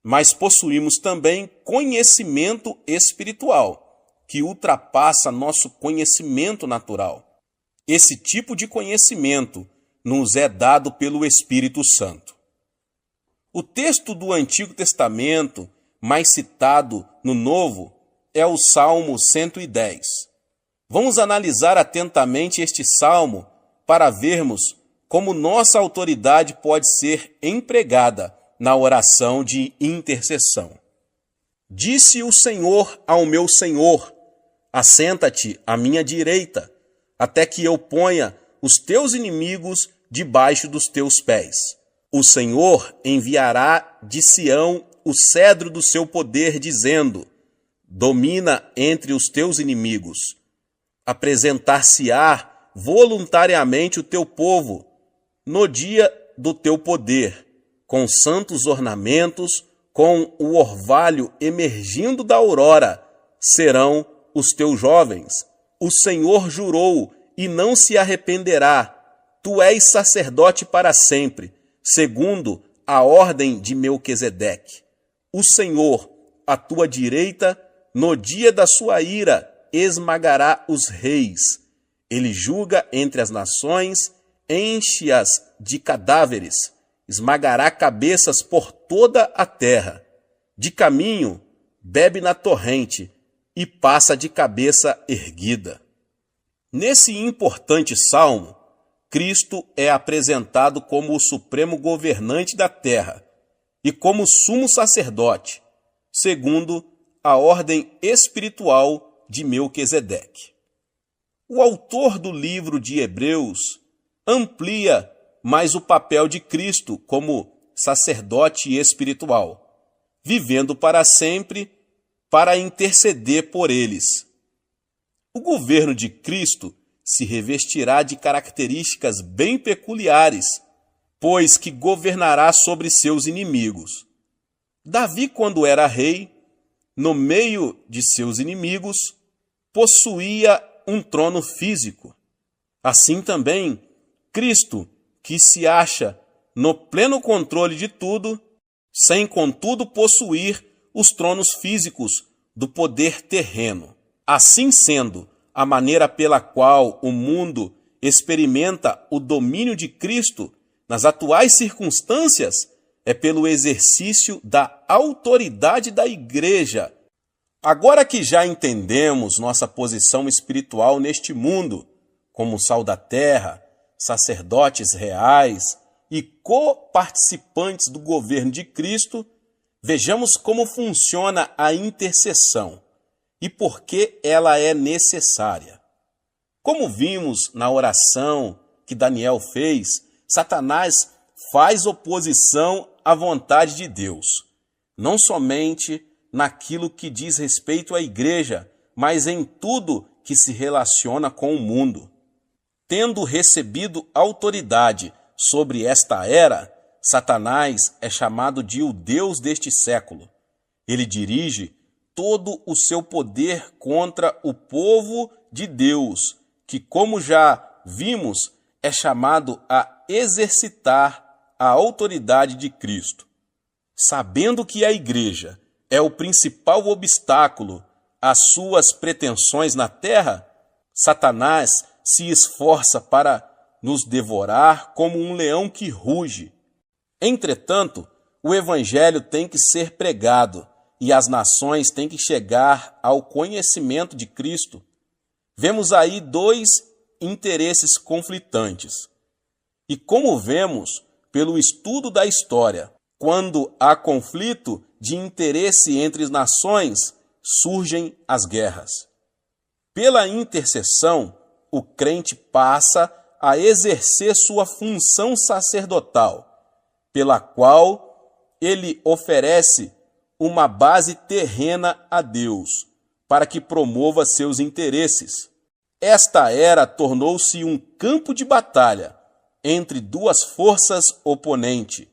mas possuímos também conhecimento espiritual, que ultrapassa nosso conhecimento natural. Esse tipo de conhecimento nos é dado pelo Espírito Santo. O texto do Antigo Testamento mais citado no Novo é o Salmo 110. Vamos analisar atentamente este salmo para vermos como nossa autoridade pode ser empregada na oração de intercessão. Disse o Senhor ao meu Senhor: assenta-te à minha direita, até que eu ponha os teus inimigos debaixo dos teus pés. O Senhor enviará de Sião o cedro do seu poder, dizendo: domina entre os teus inimigos. Apresentar-se-á voluntariamente o teu povo no dia do teu poder, com santos ornamentos, com o orvalho emergindo da aurora, serão os teus jovens. O Senhor jurou e não se arrependerá. Tu és sacerdote para sempre, segundo a ordem de Melquisedeque. O Senhor, à tua direita, no dia da sua ira, esmagará os reis. Ele julga entre as nações, enche-as de cadáveres, esmagará cabeças por toda a terra. De caminho, bebe na torrente e passa de cabeça erguida. Nesse importante salmo, Cristo é apresentado como o supremo governante da terra e como sumo sacerdote, segundo a ordem espiritual de Melquisedeque. O autor do livro de Hebreus amplia mais o papel de Cristo como sacerdote espiritual, vivendo para sempre para interceder por eles. O governo de Cristo se revestirá de características bem peculiares, pois que governará sobre seus inimigos. Davi, quando era rei, no meio de seus inimigos, possuía um trono físico. Assim também, Cristo, que se acha no pleno controle de tudo, sem contudo possuir os tronos físicos do poder terreno. Assim sendo, a maneira pela qual o mundo experimenta o domínio de Cristo nas atuais circunstâncias é pelo exercício da autoridade da Igreja. Agora que já entendemos nossa posição espiritual neste mundo, como sal da terra, sacerdotes reais e coparticipantes do governo de Cristo, vejamos como funciona a intercessão e por que ela é necessária. Como vimos na oração que Daniel fez, Satanás faz oposição à vontade de Deus, não somente naquilo que diz respeito à igreja, mas em tudo que se relaciona com o mundo. Tendo recebido autoridade sobre esta era, Satanás é chamado de o Deus deste século. Ele dirige todo o seu poder contra o povo de Deus, que, como já vimos, é chamado a exercitar a autoridade de Cristo. Sabendo que a igreja é o principal obstáculo às suas pretensões na terra, Satanás se esforça para nos devorar como um leão que ruge. Entretanto, o evangelho tem que ser pregado e as nações têm que chegar ao conhecimento de Cristo. Vemos aí dois interesses conflitantes. E como vemos pelo estudo da história, quando há conflito de interesse entre as nações, surgem as guerras. Pela intercessão, o crente passa a exercer sua função sacerdotal, pela qual ele oferece uma base terrena a Deus, para que promova seus interesses. Esta era tornou-se um campo de batalha entre duas forças oponentes,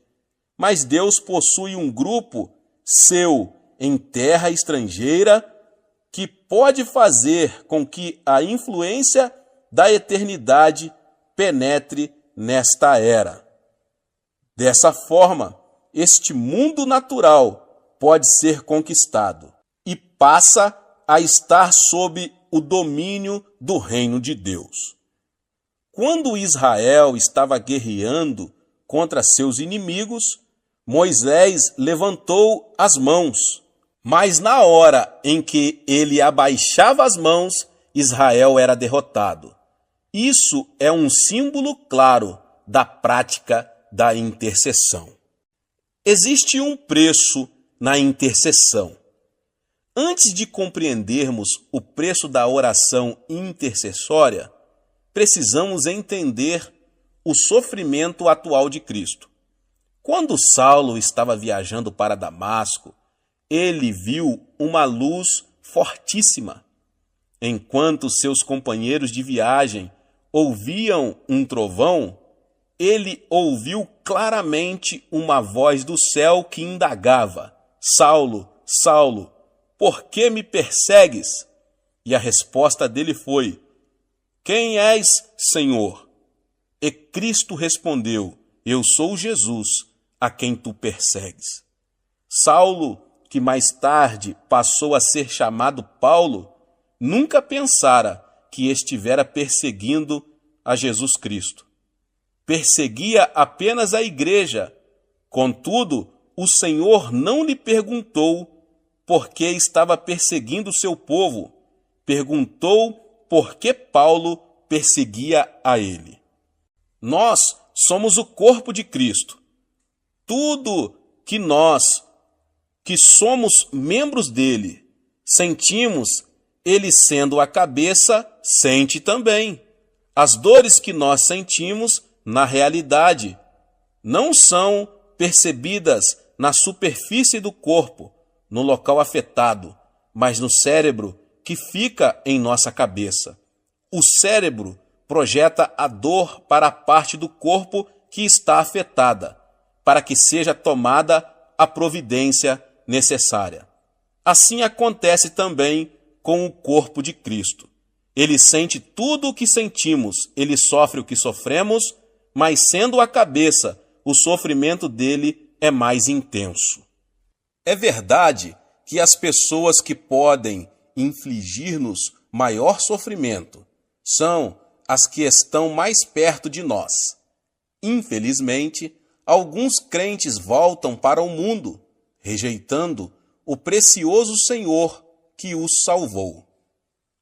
mas Deus possui um grupo seu em terra estrangeira que pode fazer com que a influência da eternidade penetre nesta era. Dessa forma, este mundo natural pode ser conquistado e passa a estar sob o domínio do reino de Deus. Quando Israel estava guerreando contra seus inimigos, Moisés levantou as mãos, mas na hora em que ele abaixava as mãos, Israel era derrotado. Isso é um símbolo claro da prática da intercessão. Existe um preço na intercessão. Antes de compreendermos o preço da oração intercessória, precisamos entender o sofrimento atual de Cristo. Quando Saulo estava viajando para Damasco, ele viu uma luz fortíssima. Enquanto seus companheiros de viagem ouviam um trovão, ele ouviu claramente uma voz do céu que indagava: Saulo, Saulo, por que me persegues? E a resposta dele foi: Quem és, Senhor? E Cristo respondeu: Eu sou Jesus, a quem tu persegues. Saulo, que mais tarde passou a ser chamado Paulo, nunca pensara que estivera perseguindo a Jesus Cristo. Perseguia apenas a igreja. Contudo, o Senhor não lhe perguntou por que estava perseguindo o seu povo. Perguntou por que Paulo perseguia a ele. Nós somos o corpo de Cristo. Tudo que nós, que somos membros dele, sentimos, ele sendo a cabeça, sente também. As dores que nós sentimos, na realidade, não são percebidas na superfície do corpo, no local afetado, mas no cérebro que fica em nossa cabeça. O cérebro projeta a dor para a parte do corpo que está afetada, para que seja tomada a providência necessária. Assim acontece também com o corpo de Cristo. Ele sente tudo o que sentimos, ele sofre o que sofremos, mas sendo a cabeça, o sofrimento dele é mais intenso. É verdade que as pessoas que podem infligir-nos maior sofrimento são as que estão mais perto de nós. Infelizmente, alguns crentes voltam para o mundo, rejeitando o precioso Senhor que os salvou.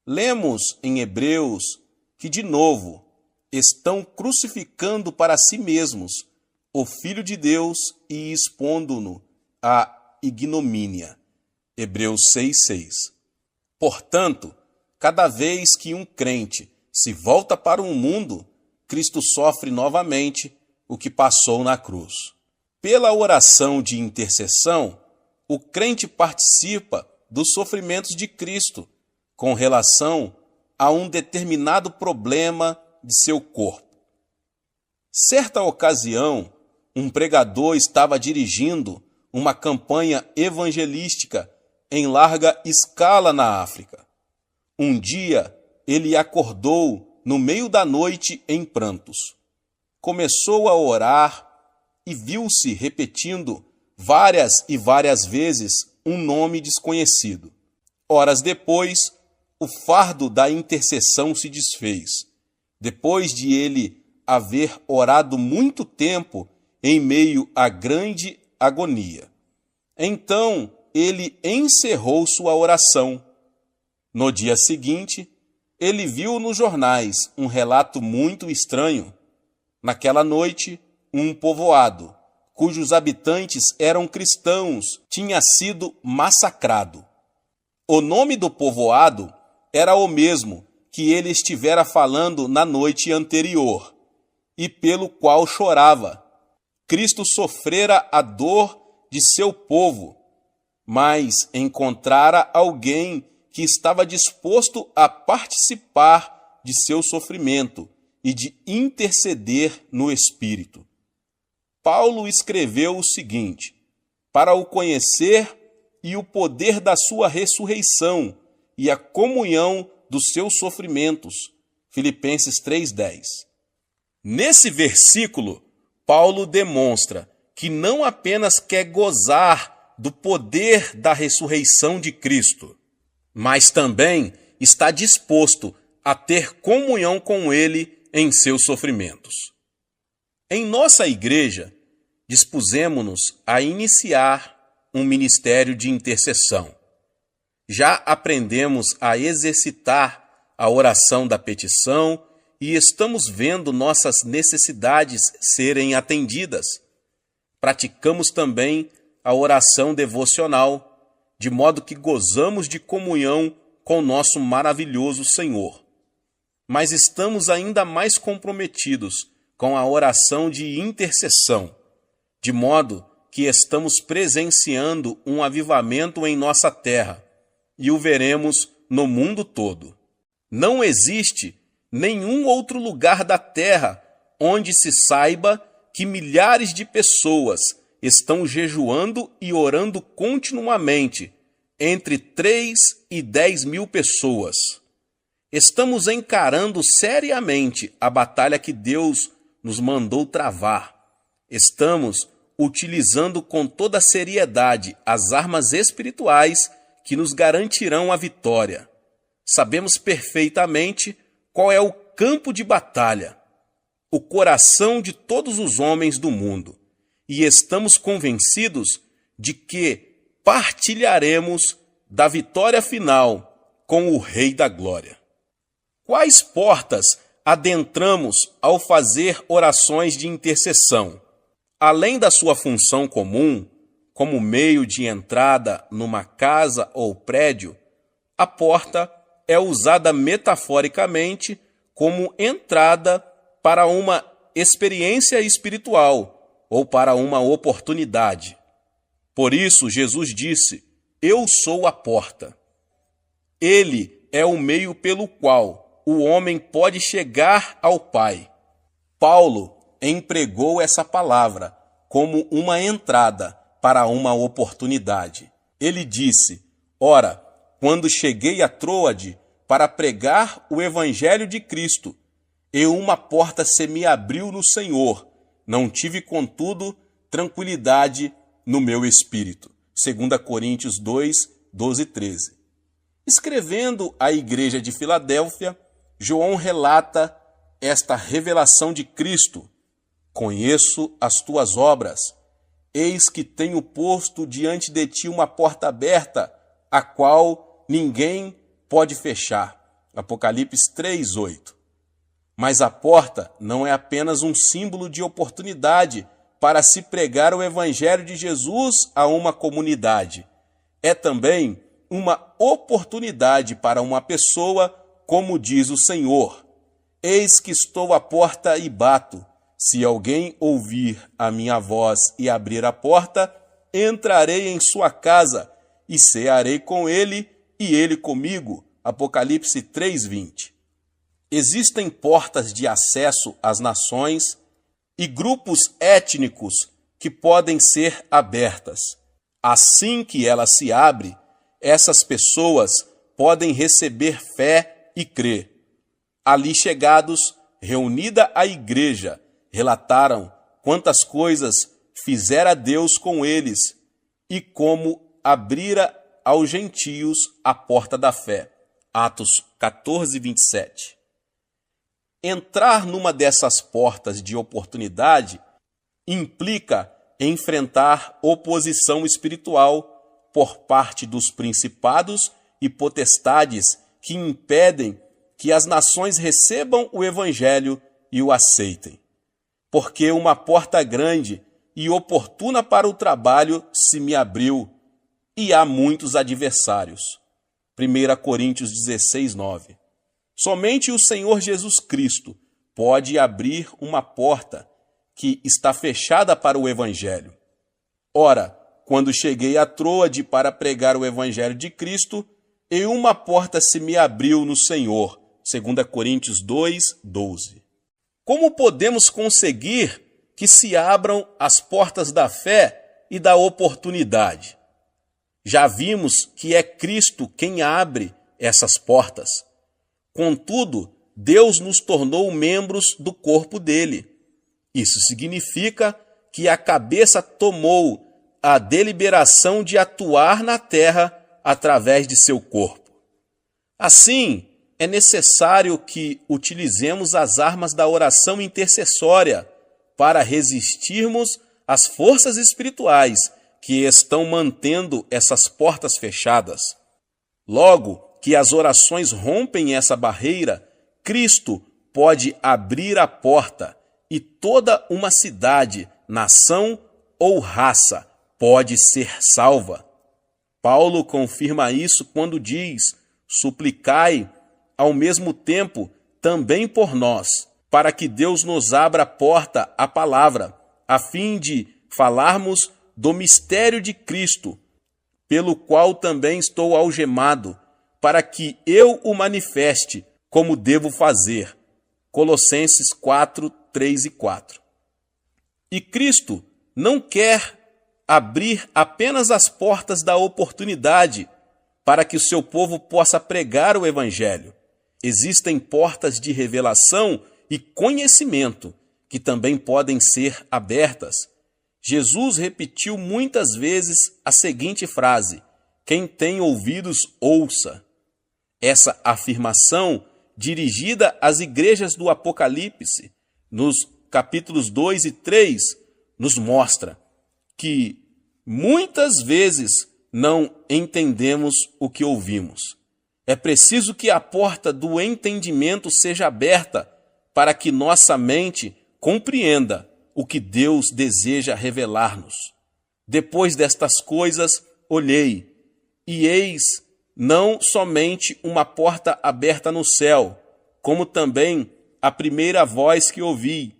Lemos em Hebreus que, de novo, estão crucificando para si mesmos o Filho de Deus e expondo-no à ignomínia. Hebreus 6,6. Portanto, cada vez que um crente se volta para o mundo, Cristo sofre novamente o que passou na cruz. Pela oração de intercessão, o crente participa dos sofrimentos de Cristo com relação a um determinado problema de seu corpo. Certa ocasião, um pregador estava dirigindo uma campanha evangelística em larga escala na África. Um dia, ele acordou no meio da noite em prantos. Começou a orar e viu-se repetindo várias e várias vezes um nome desconhecido. Horas depois, o fardo da intercessão se desfez, depois de ele haver orado muito tempo em meio à grande agonia. Então, ele encerrou sua oração. No dia seguinte, ele viu nos jornais um relato muito estranho. Naquela noite, um povoado, cujos habitantes eram cristãos, tinha sido massacrado. O nome do povoado era o mesmo que ele estivera falando na noite anterior, e pelo qual chorava. Cristo sofrera a dor de seu povo, mas encontrara alguém que estava disposto a participar de seu sofrimento e de interceder no Espírito. Paulo escreveu o seguinte: para o conhecer e o poder da sua ressurreição e a comunhão dos seus sofrimentos. Filipenses 3,10. Nesse versículo, Paulo demonstra que não apenas quer gozar do poder da ressurreição de Cristo, mas também está disposto a ter comunhão com ele em seus sofrimentos. Em nossa igreja, dispusemo-nos a iniciar um ministério de intercessão. Já aprendemos a exercitar a oração da petição e estamos vendo nossas necessidades serem atendidas. Praticamos também a oração devocional, de modo que gozamos de comunhão com nosso maravilhoso Senhor. Mas estamos ainda mais comprometidos com a oração de intercessão, de modo que estamos presenciando um avivamento em nossa terra e o veremos no mundo todo. Não existe nenhum outro lugar da terra onde se saiba que milhares de pessoas estão jejuando e orando continuamente, entre 3 e 10 mil pessoas. Estamos encarando seriamente a batalha que Deus nos mandou travar. Estamos utilizando com toda seriedade as armas espirituais que nos garantirão a vitória. Sabemos perfeitamente qual é o campo de batalha, o coração de todos os homens do mundo, e estamos convencidos de que partilharemos da vitória final com o Rei da Glória. Quais portas adentramos ao fazer orações de intercessão? Além da sua função comum, como meio de entrada numa casa ou prédio, a porta é usada metaforicamente como entrada para uma experiência espiritual ou para uma oportunidade. Por isso, Jesus disse: "Eu sou a porta." Ele é o meio pelo qual o homem pode chegar ao Pai. Paulo empregou essa palavra como uma entrada para uma oportunidade. Ele disse: "Ora, quando cheguei a Troade para pregar o Evangelho de Cristo, e uma porta se me abriu no Senhor, não tive, contudo, tranquilidade no meu espírito." 2 Coríntios 2, 12 e 13. Escrevendo à igreja de Filadélfia, João relata esta revelação de Cristo: conheço as tuas obras, eis que tenho posto diante de ti uma porta aberta, a qual ninguém pode fechar. Apocalipse 3:8. Mas a porta não é apenas um símbolo de oportunidade para se pregar o evangelho de Jesus a uma comunidade. É também uma oportunidade para uma pessoa, como diz o Senhor: eis que estou à porta e bato. Se alguém ouvir a minha voz e abrir a porta, entrarei em sua casa e cearei com ele e ele comigo. Apocalipse 3:20. Existem portas de acesso às nações e grupos étnicos que podem ser abertas. Assim que ela se abre, essas pessoas podem receber fé e crer. Ali chegados, reunida a igreja, relataram quantas coisas fizera Deus com eles e como abrira aos gentios a porta da fé. Atos 14:27. Entrar numa dessas portas de oportunidade implica enfrentar oposição espiritual por parte dos principados e potestades que impedem que as nações recebam o evangelho e o aceitem. Porque uma porta grande e oportuna para o trabalho se me abriu, e há muitos adversários. 1 Coríntios 16:9. Somente o Senhor Jesus Cristo pode abrir uma porta que está fechada para o evangelho. Ora, quando cheguei a Troade para pregar o evangelho de Cristo, e uma porta se me abriu no Senhor. 2 Coríntios 2:12. Como podemos conseguir que se abram as portas da fé e da oportunidade? Já vimos que é Cristo quem abre essas portas. Contudo, Deus nos tornou membros do corpo dele. Isso significa que a cabeça tomou a deliberação de atuar na terra através de seu corpo. Assim, é necessário que utilizemos as armas da oração intercessória para resistirmos às forças espirituais que estão mantendo essas portas fechadas. Logo que as orações rompem essa barreira, Cristo pode abrir a porta e toda uma cidade, nação ou raça pode ser salva. Paulo confirma isso quando diz: suplicai ao mesmo tempo também por nós, para que Deus nos abra a porta à palavra, a fim de falarmos do mistério de Cristo, pelo qual também estou algemado, para que eu o manifeste como devo fazer. Colossenses 4:3 e 4. E Cristo não quer abrir apenas as portas da oportunidade para que o seu povo possa pregar o evangelho. Existem portas de revelação e conhecimento que também podem ser abertas. Jesus repetiu muitas vezes a seguinte frase: quem tem ouvidos, ouça. Essa afirmação, dirigida às igrejas do Apocalipse, nos capítulos 2 e 3, nos mostra que muitas vezes não entendemos o que ouvimos. É preciso que a porta do entendimento seja aberta para que nossa mente compreenda o que Deus deseja revelar-nos. Depois destas coisas, olhei, e eis não somente uma porta aberta no céu, como também a primeira voz que ouvi,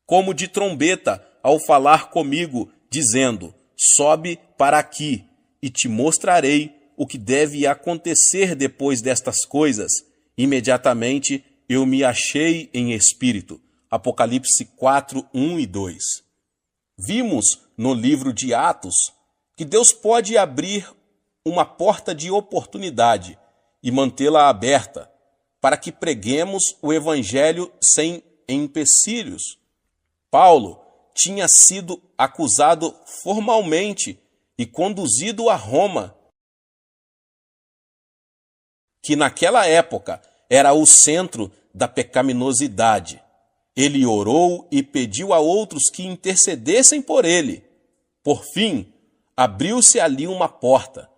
como de trombeta, ao falar comigo, dizendo: sobe para aqui, e te mostrarei o que deve acontecer depois destas coisas. Imediatamente eu me achei em espírito. Apocalipse 4:1 e 2. Vimos no livro de Atos que Deus pode abrir uma porta de oportunidade e mantê-la aberta para que preguemos o evangelho sem empecilhos. Paulo tinha sido acusado formalmente e conduzido a Roma que naquela época era o centro da pecaminosidade. Ele orou e pediu a outros que intercedessem por ele. Por fim, abriu-se ali uma porta,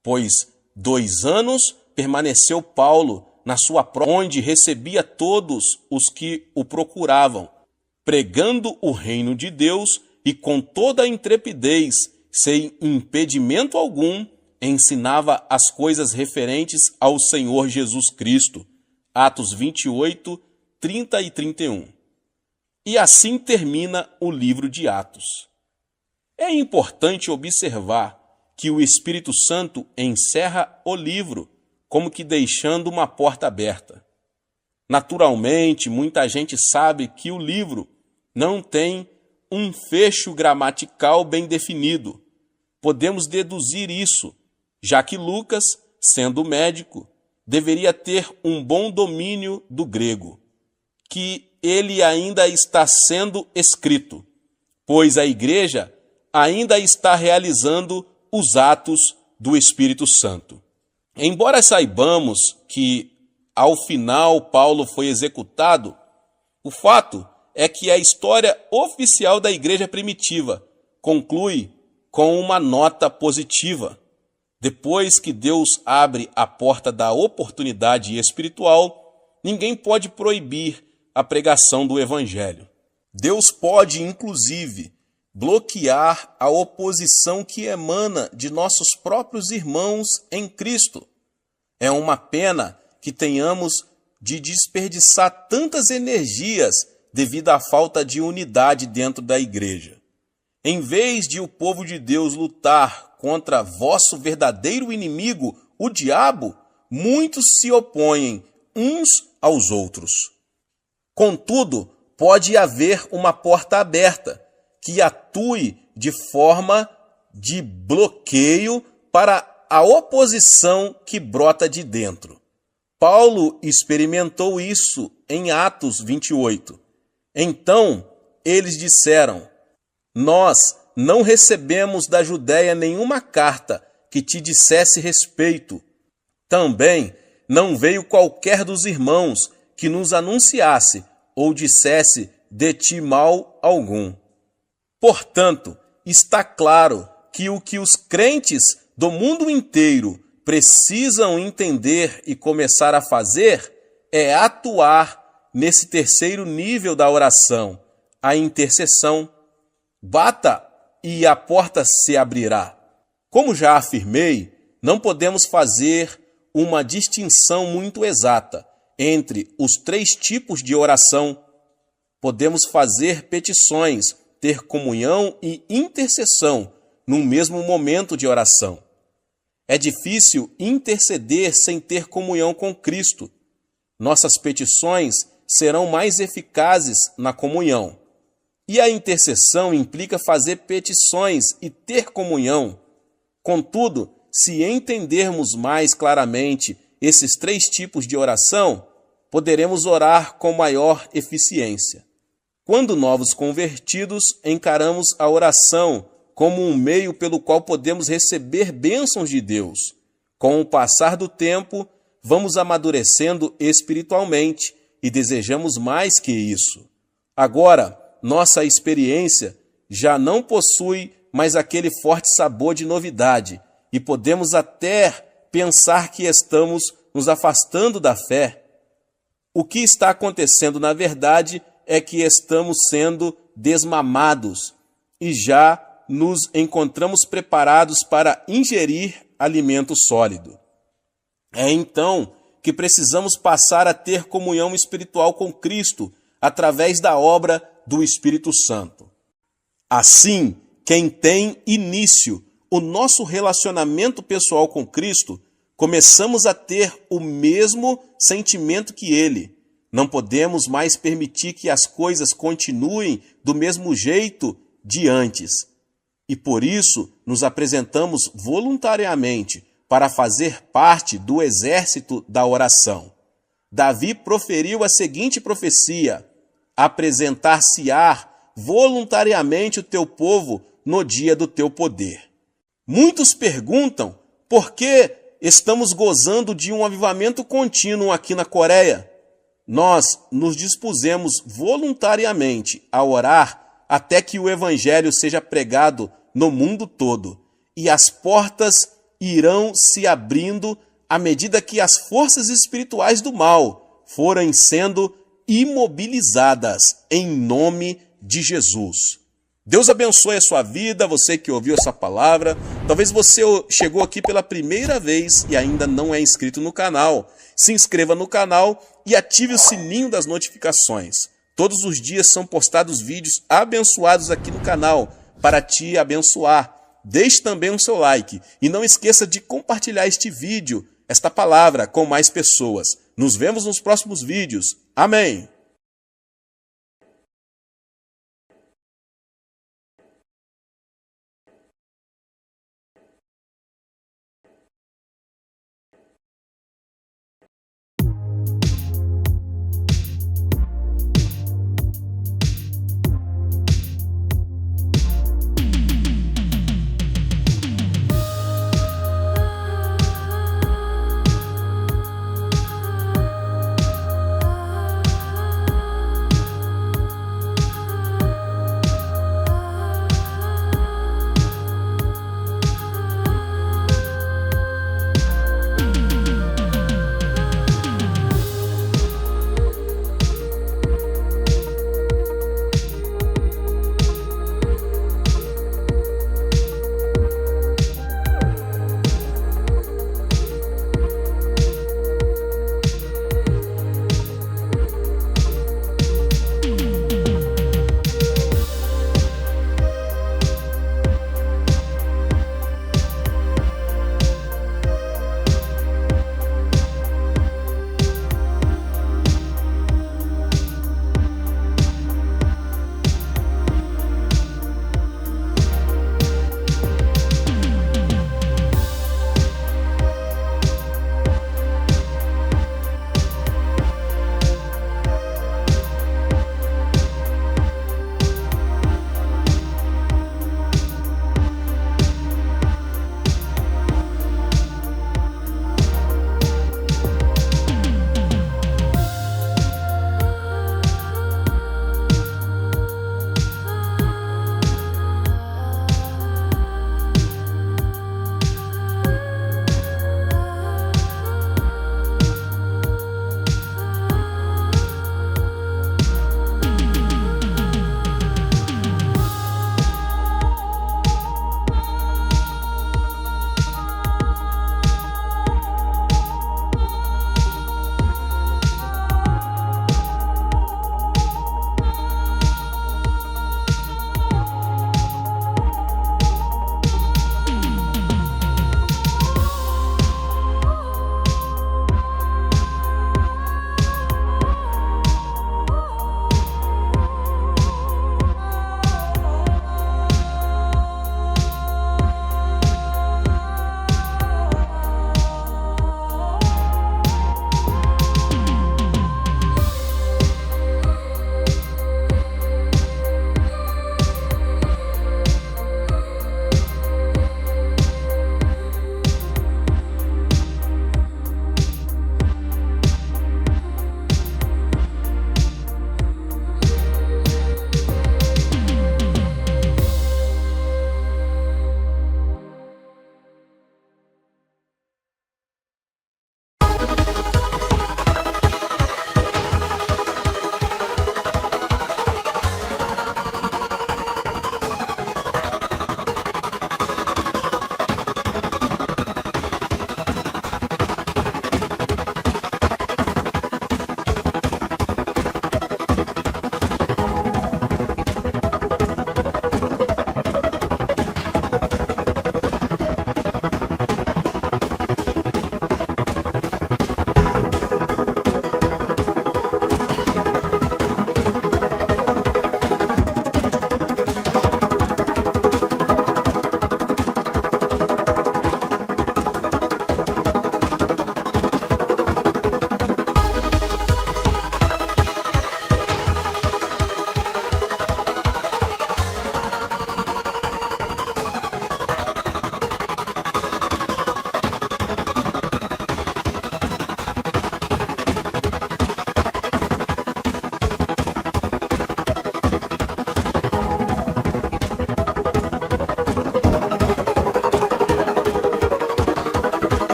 pois 2 anos permaneceu Paulo na sua prova, onde recebia todos os que o procuravam, pregando o reino de Deus e com toda a intrepidez, sem impedimento algum, ensinava as coisas referentes ao Senhor Jesus Cristo. Atos 28, 30 e 31. E assim termina o livro de Atos. É importante observar que o Espírito Santo encerra o livro, como que deixando uma porta aberta. Naturalmente, muita gente sabe que o livro não tem um fecho gramatical bem definido. Podemos deduzir isso, já que Lucas, sendo médico, deveria ter um bom domínio do grego, que ele ainda está sendo escrito, pois a igreja ainda está realizando os atos do Espírito Santo. Embora saibamos que, ao final, Paulo foi executado, o fato é que a história oficial da igreja primitiva conclui com uma nota positiva. Depois que Deus abre a porta da oportunidade espiritual, ninguém pode proibir a pregação do Evangelho. Deus pode, inclusive, bloquear a oposição que emana de nossos próprios irmãos em Cristo. É uma pena que tenhamos de desperdiçar tantas energias devido à falta de unidade dentro da igreja. Em vez de o povo de Deus lutar contra vosso verdadeiro inimigo, o diabo, muitos se opõem uns aos outros. Contudo, pode haver uma porta aberta que atue de forma de bloqueio para a oposição que brota de dentro. Paulo experimentou isso em Atos 28. Então, eles disseram: nós não recebemos da Judéia nenhuma carta que te dissesse respeito. Também não veio qualquer dos irmãos que nos anunciasse ou dissesse de ti mal algum. Portanto, está claro que o que os crentes do mundo inteiro precisam entender e começar a fazer é atuar nesse terceiro nível da oração, a intercessão. Bata e a porta se abrirá. Como já afirmei, não podemos fazer uma distinção muito exata entre os 3 tipos de oração. Podemos fazer petições, ter comunhão e intercessão no mesmo momento de oração. É difícil interceder sem ter comunhão com Cristo. Nossas petições serão mais eficazes na comunhão. E a intercessão implica fazer petições e ter comunhão. Contudo, se entendermos mais claramente esses 3 tipos de oração, poderemos orar com maior eficiência. Quando novos convertidos, encaramos a oração como um meio pelo qual podemos receber bênçãos de Deus. Com o passar do tempo, vamos amadurecendo espiritualmente e desejamos mais que isso. Agora, nossa experiência já não possui mais aquele forte sabor de novidade e podemos até pensar que estamos nos afastando da fé. O que está acontecendo, na verdade, é que estamos sendo desmamados e já nos encontramos preparados para ingerir alimento sólido. É então que precisamos passar a ter comunhão espiritual com Cristo através da obra do Espírito Santo. Assim, quem tem início o nosso relacionamento pessoal com Cristo, começamos a ter o mesmo sentimento que Ele. Não podemos mais permitir que as coisas continuem do mesmo jeito de antes. E por isso nos apresentamos voluntariamente para fazer parte do exército da oração. Davi proferiu a seguinte profecia: apresentar-se-á voluntariamente o teu povo no dia do teu poder. Muitos perguntam por que estamos gozando de um avivamento contínuo aqui na Coreia. Nós nos dispusemos voluntariamente a orar até que o evangelho seja pregado no mundo todo, e as portas irão se abrindo à medida que as forças espirituais do mal forem sendo imobilizadas em nome de Jesus. Deus abençoe a sua vida, você que ouviu essa palavra. Talvez você chegou aqui pela primeira vez e ainda não é inscrito no canal. Se inscreva no canal e ative o sininho das notificações. Todos os dias são postados vídeos abençoados aqui no canal para te abençoar. Deixe também um seu like e não esqueça de compartilhar este vídeo, esta palavra, com mais pessoas. Nos vemos nos próximos vídeos. Amém!